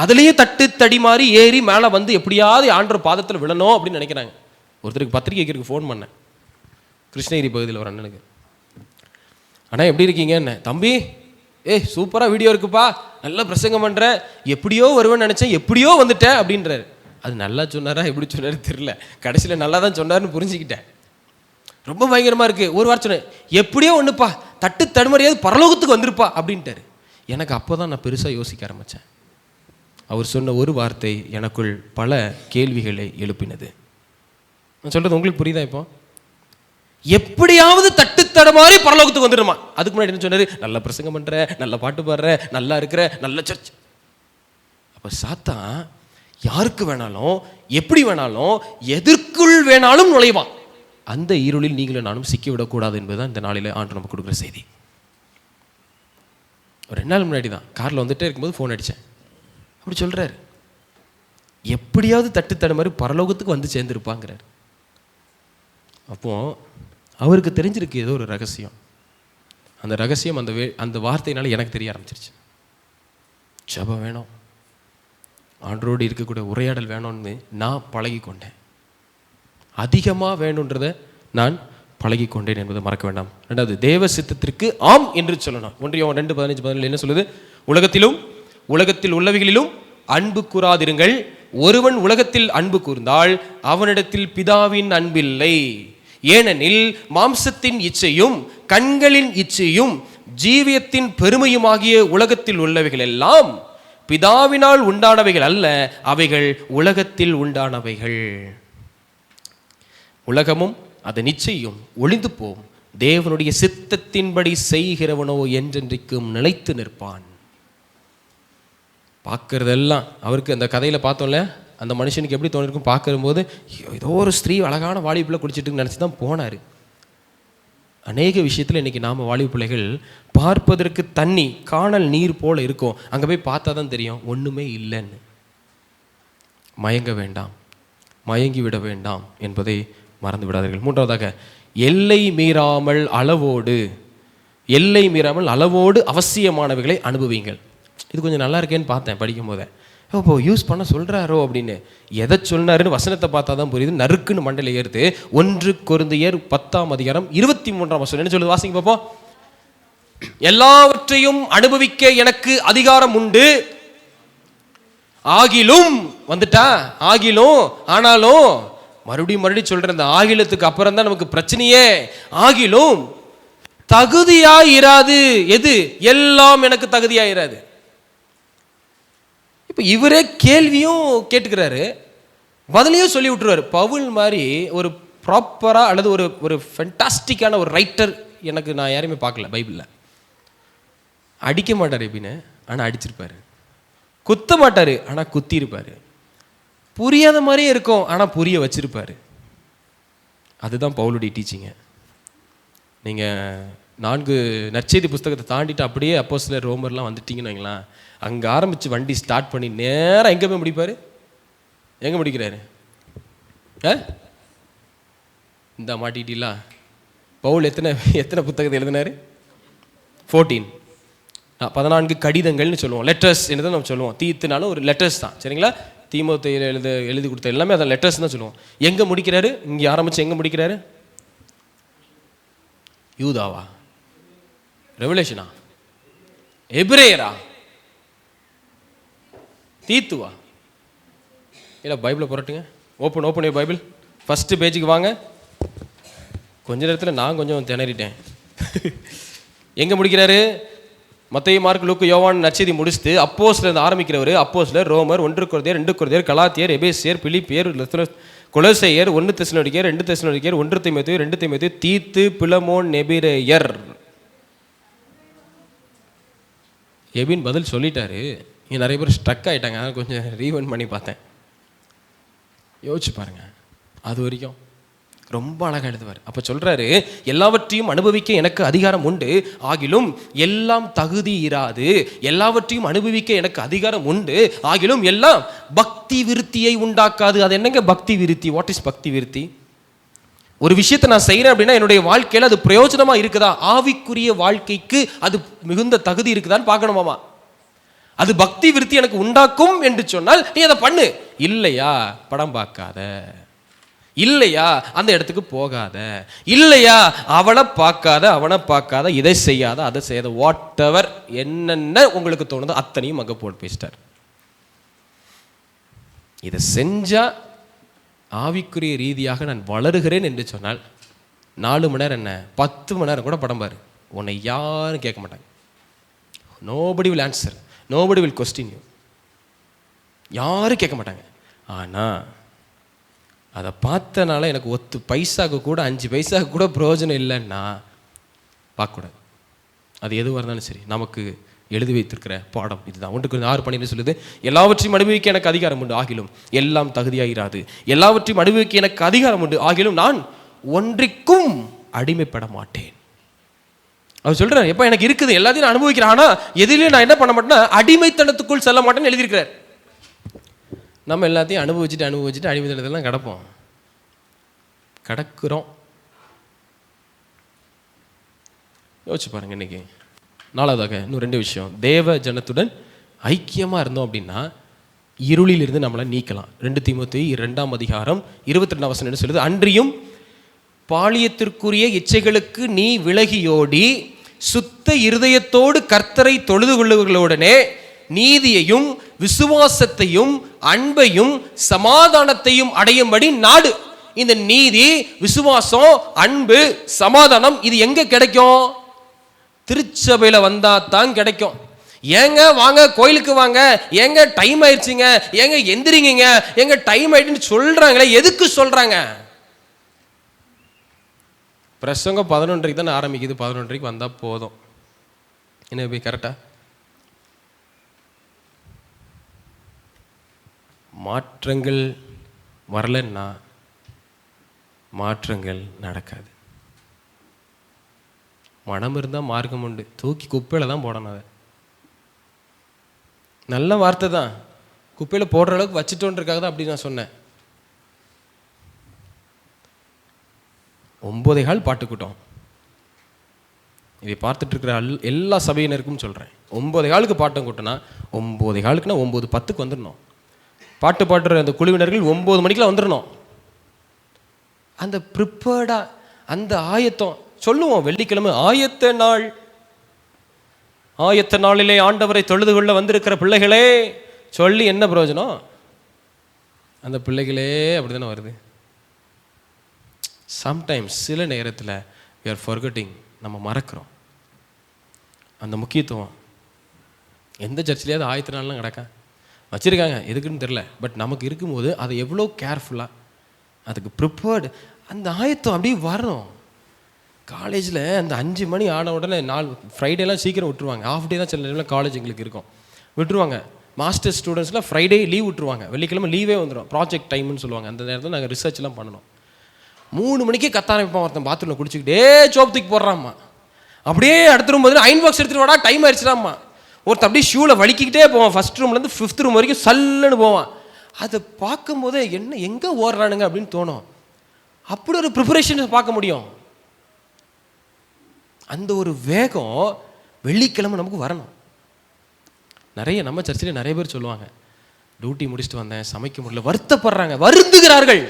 அதுலேயே தட்டு தடி மாதிரி ஏறி மேலே எப்படியாவது ஆண்டவர் பாதத்தில் விழணும் அப்படின்னு நினைக்கிறாங்க. ஒருத்தருக்கு பத்திரிகைக்கு ஃபோன் பண்ணேன், கிருஷ்ணகிரி பகுதியில் ஒரு அண்ணனுக்கு. ஆனால் எப்படி இருக்கீங்க என்ன தம்பி? சூப்பராக வீடியோ இருக்குப்பா, நல்லா பிரசங்கம் பண்ணுற, எப்படியோ வருவேன்னு நினச்சேன், எப்படியோ வந்துட்டேன் அப்படின்றாரு. அது நல்லா சொன்னாரா எப்படி சொன்னாரு தெரியல, கடைசியில் நல்லா தான் சொன்னார்னு புரிஞ்சுக்கிட்டேன். ரொம்ப பயங்கரமாக இருக்குது. ஒரு வாரம் சொன்னேன், எப்படியோ ஒன்றுப்பா, தட்டு தடுமாறியாவது பரலோகத்துக்கு வந்திருப்பா அப்படின்ட்டாரு. எனக்கு அப்போ தான் நான் பெருசாக யோசிக்க ஆரம்பித்தேன். அவர் சொன்ன ஒரு வார்த்தை எனக்குள் பல கேள்விகளை எழுப்பினது. நான் சொல்கிறது உங்களுக்கு புரியுதா? இப்போ எப்படியாவது தட்டு தடுமாறி பரலோகத்துக்கு வந்துடுமா? அதுக்கு முன்னாடி என்ன சொன்னாரு? நல்ல பிரசங்கம் பண்ற, நல்ல பாட்டு பாடுற, நல்லா இருக்கிற, நல்ல சர்ச். அப்ப சாத்தான் யாருக்கு வேணாலும் எப்படி வேணாலும் எதற்குள் வேணாலும் நுழைவான். அந்த இருளில் நீங்களும் நானும் சிக்கிவிடக்கூடாது என்பதுதான் இந்த நாளில் ஆண்டு நமக்கு கொடுக்குற செய்தி. ஒரு 2 நாள் முன்னாடி தான் காரில் வந்துட்டே இருக்கும்போது ஃபோன் அடித்தேன். அப்படி சொல்கிறார், எப்படியாவது தட்டு தடுமாறி பரலோகத்துக்கு வந்து சேர்ந்துருப்பாங்கிறார். அப்போது அவருக்கு தெரிஞ்சிருக்கு ஏதோ ஒரு ரகசியம். அந்த ரகசியம் அந்த வார்த்தையினால எனக்கு தெரிய ஆரம்பிச்சிருச்சு. ஜெபம் வேணும், ஆண்டரோடு இருக்கக்கூடிய உரையாடல் வேணும்னு நான் பழகி கொண்டேன். அதிகமாக வேணுன்றதை நான் பழகி கொண்டேன் என்பதை மறக்க வேண்டாம். 2வது, தேவ சித்தத்திற்கு ஆம் என்று சொல்லணும். 1 யோவான் 2:15-17 என்ன சொல்லுது? உலகத்தில் உள்ளவைகளிலும் அன்பு கூறாதிருங்கள். ஒருவன் உலகத்தில் அன்பு கூர்ந்தால் அவனிடத்தில் பிதாவின் அன்பில்லை. ஏனெனில் மாம்சத்தின் இச்சையும் கண்களின் இச்சையும் ஜீவியத்தின் பெருமையுமாகிய உலகத்தில் உள்ளவைகள் எல்லாம் பிதாவினால் உண்டானவைகள் அல்ல, அவைகள் உலகத்தில் உண்டானவைகள். உலகமும் அதன் நிச்சயம் ஒளிந்து போம், தேவனுடைய சித்தத்தின்படி செய்கிறவனோ என்றென்றைக்கும் நிலைத்து நிற்பான். பார்க்கறதெல்லாம் அவருக்கு அந்த கதையில் பார்த்தோம்ல, அந்த மனுஷனுக்கு எப்படி தோணிருக்கும்? பார்க்கும்போது ஏதோ ஒரு ஸ்திரீ அழகான வாலிபுள்ள குடிச்சிட்டு நினச்சி தான் போனார். அநேக விஷயத்தில் இன்றைக்கி நாம் வாலிபு பிள்ளைகள் பார்ப்பதற்கு தண்ணி காணல் நீர் போல் இருக்கும், அங்கே போய் பார்த்தா தான் தெரியும் ஒன்றுமே இல்லைன்னு. மயங்க வேண்டாம், மயங்கி விட வேண்டாம் என்பதை மறந்து விடாதீர்கள். 3வதாக, எல்லை மீறாமல் அளவோடு அவசியமானவைகளை அனுபவிங்கள். இது கொஞ்சம் நல்லா இருக்கேன்னு பார்த்தேன் படிக்கும் போதே. இப்போ யூஸ் பண்ண சொல்கிறாரோ அப்படின்னு. எதை சொன்னாருன்னு வசனத்தை பார்த்தா தான் புரியுது. நறுக்குன்னு மண்டையில் ஏறுது. 1 கொரிந்தியர் 10:23 என்ன சொல்லுது? வாசிங்க பார்ப்போம். எல்லாவற்றையும் அனுபவிக்க எனக்கு அதிகாரம் உண்டு, ஆகிலும் ஆனாலும் மறுபடியும் சொல்ற இந்த ஆகிலத்துக்கு அப்புறம் தான் நமக்கு பிரச்சனையே. ஆகிலும் தகுதியாயிராது. எது? எல்லாம் எனக்கு தகுதியாயிராது. இப்போ இவரே கேள்வியும் கேட்டுக்கிறாரு, பதிலையும் சொல்லி விட்டுருவார். பவுல் மாதிரி ஒரு ப்ராப்பராக அல்லது ஒரு ஃபென்டாஸ்டிக்கான ஒரு ரைட்டர் நான் யாரையுமே பார்க்கல பைபிளில். அடிக்க மாட்டார் எப்படின்னு, ஆனால் அடிச்சிருப்பார். குத்த மாட்டார், ஆனால் குத்திருப்பார். புரியாத மாதிரியே இருக்கும், ஆனால் புரிய வச்சிருப்பார். அதுதான் பவுலுடைய டீச்சிங்க. நீங்கள் 4 நற்செய்தி புஸ்தகத்தை தாண்டிட்டு அப்படியே அப்போஸ்தலர் ரோமர்லாம் வந்துட்டீங்கன்னு வைங்களேன், அங்கே ஆரம்பித்து வண்டி ஸ்டார்ட் பண்ணி நேராக எங்கே போய் முடிப்பார்? எங்கே முடிக்கிறாரு? இந்த மாட்டிக்கிட்டீங்களா? பவுல் எத்தனை புத்தகத்தை எழுதினார்? 14 கடிதங்கள்னு சொல்லுவோம், லெட்டர்ஸ் என்று தான் நம்ம சொல்லுவோம். தீத்துனாலும் ஒரு லெட்டர்ஸ் தான், சரிங்களா? தீமோத்தேயுல எழுதி கொடுத்த எல்லாமே அதை லெட்டர்ஸ் தான் சொல்லுவோம். எங்கே முடிக்கிறாரு? இங்கே ஆரம்பித்து எங்கே முடிக்கிறாரு? யூதாவா? ரெவலேஷனா? எபிரேயரா? தீத்துவா? இல்லை பைபிளை புரட்டுங்க. ஓப்பன் பைபிள் ஃபஸ்ட்டு பேஜுக்கு வாங்க. கொஞ்ச நேரத்தில் நான் கொஞ்சம் திணறிட்டேன். எங்கே முடிக்கிறாரு? மத்தேயு, மார்க்கு, லூக்கு, யோவான் நற்செய்தி முடிச்சுட்டு அப்போஸ்தலர் ஆரம்பிக்கிறவர். அப்போஸ்தலர், ரோமர், 1 கொரிந்தியர், 2 கொரிந்தியர், கலாத்தியர், எபேசியர், பிலிப்பியர், கொலோசையர், 1 தெசலோனிக்கேயர், 2 தெசலோனிக்கேயர், 1 தீமோத்தேயு, 2 தீமோத்தேயு, தீத்து, பிலமோன், எபிரேயர். எபின் பதில் சொல்லிட்டாரு. இங்கே நிறைய பேர் ஸ்ட்ரக் ஆகிட்டாங்க. அதனால் கொஞ்சம் ரீவன் பண்ணி பார்த்தேன். யோசிச்சு பாருங்க. அது வரைக்கும் ரொம்ப அழகாக எழுதுவார். அப்போ சொல்கிறாரு, எல்லாவற்றையும் அனுபவிக்க எனக்கு அதிகாரம் உண்டு, ஆகிலும் எல்லாம் தகுதி இராது. எல்லாவற்றையும் அனுபவிக்க எனக்கு அதிகாரம் உண்டு, ஆகிலும் எல்லாம் பக்தி விருத்தியை உண்டாக்காது. அது என்னங்க பக்தி விருத்தி? வாட் இஸ் பக்தி விருத்தி? ஒரு விஷயத்தை நான் செய்கிறேன் அப்படின்னா என்னுடைய வாழ்க்கையில் அது பிரயோஜனமாக இருக்குதா? ஆவிக்குரிய வாழ்க்கைக்கு அது மிகுந்த தகுதி இருக்குதான்னு பார்க்கணுமாமா. அது பக்தி விருத்தி எனக்கு உண்டாக்கும் என்று சொன்னால் நீ அதை பண்ணு. இல்லையா படம் பார்க்காத, இல்லையா அந்த இடத்துக்கு போகாத, இல்லையா அவளை பார்க்காத, அவனை பார்க்காத, இதை செய்யாத, அதை செய்யாத, வாட் எவர் என்னென்ன உங்களுக்கு தோணுதோ அத்தனையும் அங்கே போட்டு பேசிட்டார். இதை செஞ்சா ஆவிக்குரிய ரீதியாக நான் வளருகிறேன் என்று சொன்னால் 4 மணி நேரம் என்ன 10 மணி நேரம் கூட படம் பாரு, உன்னை யாரும் கேட்க மாட்டாங்க. Nobody will answer, nobody will question you. யாரும் கேட்க மாட்டாங்க. ஆனால் அதை பார்த்தனால எனக்கு 1 பைசாவுக்கு கூட 5 பைசாவுக்கு கூட பிரயோஜனம் இல்லைன்னா பார்க்கக்கூடாது. அது எதுவாக இருந்தாலும் சரி, நமக்கு எழுதி வைத்திருக்கிற பாடம் இதுதான். 1 கொரிந்தியர் 6:12 சொல்லுது, எல்லாவற்றையும் அனுபவிக்க எனக்கு அதிகாரம் உண்டு, ஆகிலும் எல்லாம் தகுதியாயிராது. எல்லாவற்றையும் அனுபவிக்க எனக்கு அதிகாரம் உண்டு, ஆகிலும் நான் ஒன்றிற்கும் அடிமைப்பட மாட்டேன். அவர் சொல்றாரு, எப்போ எனக்கு இருக்குது எல்லாத்தையும் நான் அனுபவிக்கிறேன், ஆனால் எதிலையும் நான் என்ன பண்ண மாட்டேன்னா அடிமைத்தனத்துக்குள் செல்ல மாட்டேன்னு எழுதியிருக்கிறார். நம்ம எல்லாத்தையும் அனுபவிச்சுட்டு அடிமைத்தனத்தெல்லாம் கிடப்போம், கிடக்குறோம். யோசிச்சு பாருங்க. இன்னைக்கு 4வதாக இன்னும் 2 விஷயம். தேவ ஜனத்துடன் ஐக்கியமாக இருந்தோம் அப்படின்னா இருளிலிருந்து நம்மளை நீக்கலாம். 2 தீமோத்தேயு 2:22 என்ன சொல்லுது? அன்றியும் பாலியத்திற்குரிய இச்சைகளுக்கு நீ விலகியோடி சுத்த இருதயத்தோடு கர்த்தரை தொழுது கொள்ளுவர்களுடனே நீதியையும் விசுவாசத்தையும் அன்பையும் சமாதானத்தையும் அடையும்படி நாடு. இந்த நீதி, விசுவாசம், அன்பு, சமாதானம் இது எங்க கிடைக்கும்? திருச்சபையில் வந்தா தான் கிடைக்கும். ஏங்க வாங்க கோயிலுக்கு வாங்க, ஏங்க டைம் ஆயிடுச்சுங்க, ஏங்க எந்திரிங்க, ஏங்க டைம் ஆயிடுன்னு சொல்றாங்களே, எதுக்கு சொல்றாங்க? பிரசங்கம் 11:30 தானே ஆரம்பிக்குது, 11:30 வந்தா போதும். என்ன போய் கரெக்டா? மாற்றங்கள் வரலன்னா மாற்றங்கள் நடக்காது. மனம் இருந்தால் மார்க்கம் உண்டு, தூக்கி குப்பையில் தான் போடணும். அதை நல்ல வார்த்தை தான், குப்பையில் போடுற அளவுக்கு வச்சுட்டோன்றதுக்காக தான் அப்படி நான் சொன்னேன். 9:15 பாட்டுக்கூட்டம். இதை பார்த்துட்டு இருக்கிற எல்லா சபையினருக்கும் சொல்கிறேன், 9:15 பாட்டம் கூட்டினா 9:15 9:10 வந்துடணும். பாட்டு பாடுற அந்த குழுவினர்கள் 9 மணிக்கெலாம் வந்துடணும். அந்த ப்ரிப்பேர்டா அந்த ஆயத்தம் சொல்லுவோம். வெள்ளிக்கிழமை ஆயத்த நாள், ஆயத்த நாளிலே ஆண்டவரை தொழுது கொள்ள வந்திருக்கிற பிள்ளைகளே சொல்லி என்ன பிரயோஜனம்? அந்த பிள்ளைகளே அப்படி தானே வருது. சம்டைம்ஸ் சில நேரத்தில் we are forgetting, நம்ம மறக்கிறோம் அந்த முக்கியத்துவம். எந்த சர்ச்சிலேயாவது ஆயத்த நாள்லாம் கிடக்கா வச்சுருக்காங்க, எதுக்குன்னு தெரில. பட் நமக்கு இருக்கும்போது அதை எவ்வளோ கேர்ஃபுல்லாக அதுக்கு ப்ரிப்பேர்டு, அந்த ஆயத்தம் அப்படியே வரணும். காலேஜில் அந்த 5 மணி ஆன உடனே ஃப்ரைடேலாம் சீக்கிரம் விட்டுருவாங்க. ஆஃப் டே தான் சில நேரத்தில் காலேஜ் எங்களுக்கு இருக்கும், விட்டுருவாங்க. மாஸ்டர் ஸ்டூடெண்ட்ஸ்லாம் ஃப்ரைடே லீவ் விட்டுருவாங்க, வெள்ளிக்கிழமை லீவே வந்துடும், ப்ராஜெக்ட் டைம்னு சொல்லுவாங்க. அந்த நேரத்தில் நாங்கள் ரிசர்ச்லாம் பண்ணணும். 3 மணிக்கு கத்த ஆரம்பிப்போம். ஒருத்தன் பாத்ரூமில் குடிச்சிக்கிட்டே சோப்பு தூக்கி போடுறாம்மா, அப்படியே அடுத்த ரூம் போது அயன் பாக்ஸ் எடுத்துகிட்டு வாடா டைம் ஆயிடுச்சுடாம்மா. ஒருத்தன் அப்படியே ஷூவில் வலிக்கிக்கிட்டே போவான், ஃபஸ்ட் ரூம்லேருந்து 5th ரூம் வரைக்கும் சல்லுன்னு போவான். அதை பார்க்கும்போதே என்ன எங்கே ஓடுறானுங்க அப்படின்னு தோணும். அப்படி ஒரு ப்ரிப்பரேஷன் பார்க்க முடியும். அந்த ஒரு வேகம் வெள்ளிக்கிழமை நமக்கு வரணும். நிறைய நம்ம சர்ச்சில் நிறைய பேர் சொல்லுவாங்க, டியூட்டி முடிச்சுட்டு வந்தேன் சமைக்க முடியல, வருத்தப்படுறாங்க, வருந்துகிறார்கள்.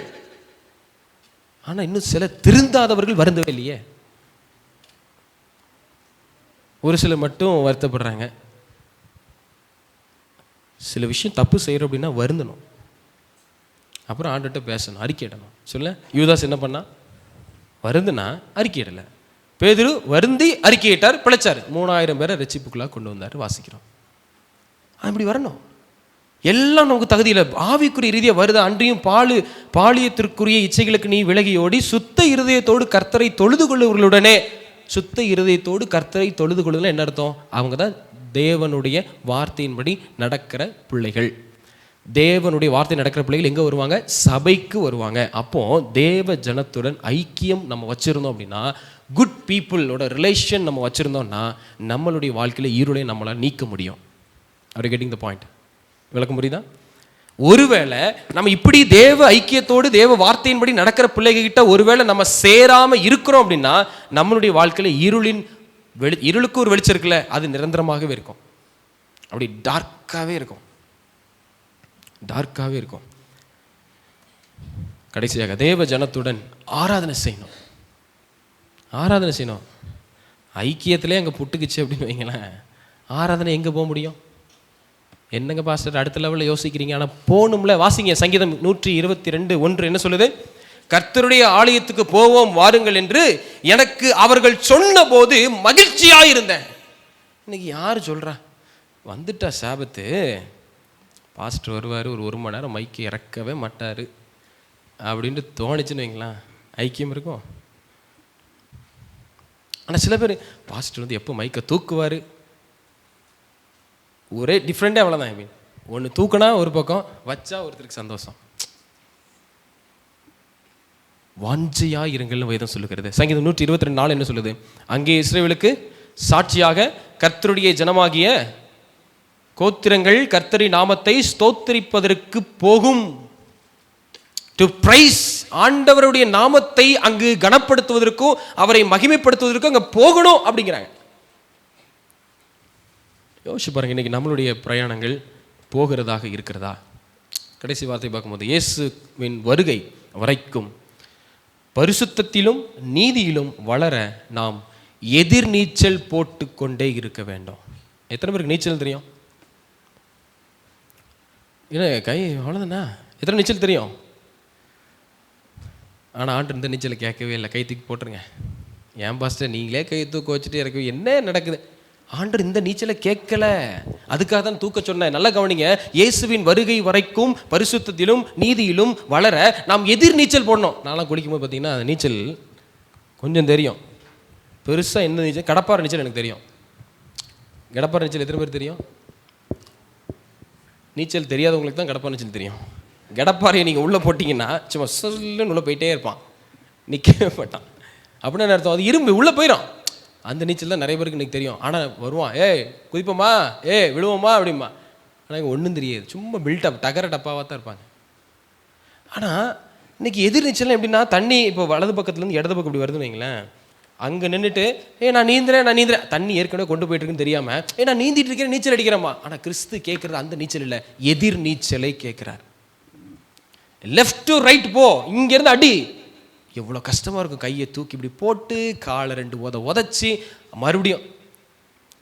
ஆனால் இன்னும் சில திருந்தாதவர்கள் வருந்தவே இல்லையே. ஒரு சிலர் மட்டும் வருத்தப்படுறாங்க. சில விஷயம் தப்பு செய்கிறோம் அப்படின்னா வருந்தணும். அப்புறம் ஆண்டுகிட்ட பேசணும், அறிக்கையிடணும். சொல்ல யூதாஸ் என்ன பண்ணா? வருந்துனா அறிக்கையிடலை. பேதுரு வருந்தி அறிக்கையிட்டார், பிழைச்சார், 3000 பேரை ரட்சிப்புக்குள்ளாக கொண்டு வந்தார். வாசிக்கிறோம். அப்படி வரணும். எல்லாம் நமக்கு தகுதியில் ஆவிக்குரிய ரீதியாக வருது. அன்றையும் பாலியத்திற்குரிய இச்சைகளுக்கு நீ விலகியோடி சுத்த இருதயத்தோடு கர்த்தரை தொழுது கொள்ளுவர்களுடனே. சுத்த இருதயத்தோடு கர்த்தரை தொழுது கொள்ளுதல் என்ன அர்த்தம்? அவங்க தான் தேவனுடைய வார்த்தையின்படி நடக்கிற பிள்ளைகள். தேவனுடைய வார்த்தை நடக்கிற பிள்ளைகள் எங்கே வருவாங்க? சபைக்கு வருவாங்க. அப்போ தேவ ஜனத்துடன் ஐக்கியம் நம்ம வச்சுருந்தோம் அப்படின்னா, குட் பீப்புளோட ரிலேஷன் நம்ம வச்சுருந்தோம்னா, நம்மளுடைய வாழ்க்கையில் இருளை நம்மளால் நீக்க முடியும். அப்படி கெட்டிங் த பாயிண்ட். விளக்கம் புரியுதா? ஒருவேளை நம்ம இப்படி தேவ ஐக்கியத்தோடு தேவ வார்த்தையின்படி நடக்கிற பிள்ளைகிட்ட ஒருவேளை நம்ம சேராமல் இருக்கிறோம் அப்படின்னா, நம்மளுடைய வாழ்க்கையில் இருளுக்கு ஒரு வெளிச்சம் இருக்குல்ல, அது நிரந்தரமாகவே இருக்கும். அப்படி டார்க்காகவே இருக்கும். கடைசியாக தேவ ஜனத்துடன் ஆராதனை செய்யணும். ஐக்கியத்திலே அங்கே புட்டுக்குச்சு அப்படின்னு வைங்களேன், ஆராதனை எங்கே போக முடியும்? என்னங்க பாஸ்டர் அடுத்த லெவலில் யோசிக்கிறீங்க, ஆனால் போகணும்ல. வாசிங்க சங்கீதம் 122:1 என்ன சொல்லுது? கர்த்தருடைய ஆலயத்துக்கு போவோம் வாருங்கள் என்று எனக்கு அவர்கள் சொன்ன போது மகிழ்ச்சியாயிருந்தேன். இன்னைக்கு யார் சொல்கிறா? வந்துட்டா சாபத்து, பாஸ்டர் வருவார், ஒரு மணி நேரம் மைக்கு இறக்கவே மாட்டார் அப்படின்ட்டு தோணுச்சுன்னு வைங்களா, ஐக்கியம் இருக்கும். ஆனால் சில பேர் பாஸ்டர் வந்து எப்போ மைக்கை தூக்குவார், ஒரே டிஃப்ரெண்ட்டே அவ்வளோதான். ஐ மீன் ஒன்று தூக்கினா ஒரு பக்கம், வச்சா ஒருத்தருக்கு சந்தோஷம். வாஞ்சையா இருங்கள்னு வேதம் சொல்லுகிறது. சங்கீதம் 122:4 என்ன சொல்லுது? அங்கே இஸ்ரவேலுக்கு சாட்சியாக கர்த்தருடைய ஜனமாகிய கோத்திரங்கள் கர்த்தரின் நாமத்தை ஸ்தோத்திரிப்பதற்கு போகும். டு பிரைஸ், ஆண்டவருடைய நாமத்தை அங்கு கனப்படுத்துவதற்கும் அவரை மகிமைப்படுத்துவதற்கும் அங்கே போகணும் அப்படிங்கிறாங்க. யோசிச்சு பாருங்க, இன்னைக்கு நம்மளுடைய பிரயாணங்கள் போகிறதாக இருக்கிறதா? கடைசி வார்த்தை பார்க்கும்போது, இயேசுவின் வருகை வரைக்கும் பரிசுத்தத்திலும் நீதியிலும் வளர நாம் எதிர்நீச்சல் போட்டு கொண்டே இருக்க வேண்டும். எத்தனை பேருக்கு நீச்சல் தெரியும்? என்ன கை அவ்வளோதானா? எத்தனை நீச்சல் தெரியும்? ஆனால் ஆண்டு இந்த நீச்சலை கேட்கவே இல்லை. கை தூக்கி போட்டுருங்க. ஏன் பாஸ்டர் நீங்களே கை தூக்க வச்சுட்டு இறக்கவே என்ன நடக்குது? ஆண்டர் இந்த நீச்சலை கேட்கல, அதுக்காக தான் தூக்க சொன்னேன். நல்லா கவனிங்க, இயேசுவின் வருகை வரைக்கும் பரிசுத்தத்திலும் நீதியிலும் வளர நாம் எதிர் நீச்சல் போடணும். நான்லாம் குளிக்கும்போது பார்த்தீங்கன்னா அந்த நீச்சல் கொஞ்சம் தெரியும். பெருசாக என்ன நீச்சல்? கடப்பாறை நீச்சல் எனக்கு தெரியும். கடப்பாறை நீச்சல் எத்தனை பேர் தெரியும்? நீச்சல் தெரியாதவங்களுக்கு தான் கடப்பாறை நீச்சல் தெரியும். கடப்பாறையை நீங்கள் உள்ளே போட்டிங்கன்னா சும்மா சொல்லுன்னு உள்ளே போயிட்டே இருப்பான், நிற்கவே மாட்டான். அப்படின்னு அர்த்தம், அது இரும்பு உள்ளே போயிடும். அந்த நீச்சல் தான் நிறைய பேருக்கு இன்றைக்கி தெரியும். ஆனால் வருவான், குதிப்போமா, விழுவோமா அப்படிமா. ஆனால் இங்கே ஒன்றும் தெரியாது, சும்மா பில்டப் தகர டப்பாவாக தான் இருப்பாங்க. ஆனால் இன்றைக்கி எதிர் நீச்சல் எப்படின்னா, தண்ணி இப்போ வலது பக்கத்துலேருந்து இடது பக்கம் இப்படி வருதுன்னு வைங்களேன், அங்கே நின்றுட்டு நான் நீந்துறேன், தண்ணி ஏற்கனவே கொண்டு போயிட்டுருக்குன்னு தெரியாமல் நான் நீந்திட்டு இருக்கிறேன், நீச்சல் அடிக்கிறேம்மா. ஆனால் கிறிஸ்து கேட்குறது அந்த நீச்சல் இல்லை, எதிர் நீச்சலை கேட்குறார். லெஃப்ட் டு ரைட் போ, இங்கேருந்து அடி. எவ்வளோ கஷ்டமாக இருக்கும், கையை தூக்கி இப்படி போட்டு காலை 2 உதச்சி மறுபடியும்.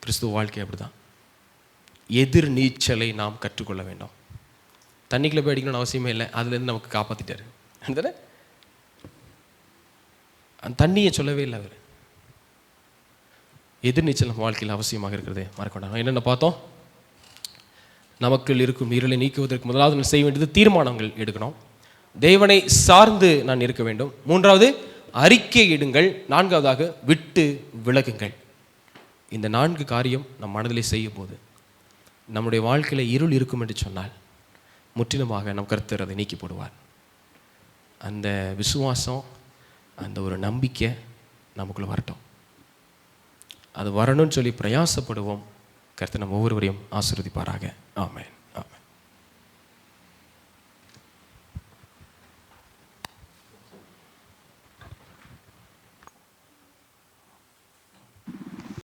கிறிஸ்துவ வாழ்க்கை அப்படி தான். எதிர் நீச்சலை நாம் கற்றுக்கொள்ள வேண்டும். தண்ணிக்குள்ளே போய் அடிக்கணும்னு அவசியமே இல்லை, அதுலேருந்து நமக்கு காப்பாற்றிட்டாரு. அந்த தண்ணியை சொல்லவே இல்லை அவர். எதிர்நீச்சல் நம்ம வாழ்க்கையில் அவசியமாக இருக்கிறதே மறக்கணும். என்னென்ன பார்த்தோம்? நமக்குள் இருக்கும் இருளை நீக்குவதற்கு முதலாவது நான் செய்ய வேண்டியது தீர்மானங்கள் எடுக்கணும். தேவனை சார்ந்து நான் இருக்க வேண்டும். 3வது அறிக்கை இடுங்கள். 4வதாக விட்டு விலகுங்கள். இந்த 4 காரியம் நம் மனதிலே செய்யும் போது நம்முடைய வாழ்க்கையில் இருள் இருக்கும் என்று சொன்னால் முற்றிலுமாக நம் கர்த்தர் அதை நீக்கி போடுவார். அந்த விசுவாசம், அந்த ஒரு நம்பிக்கை நமக்குள்ள வரட்டும். அது வரணும்னு சொல்லி பிரயாசப்படுவோம். கர்த்தர் நம்ம ஒவ்வொருவரையும் ஆசீர்வதிப்பாராக. ஆமென்.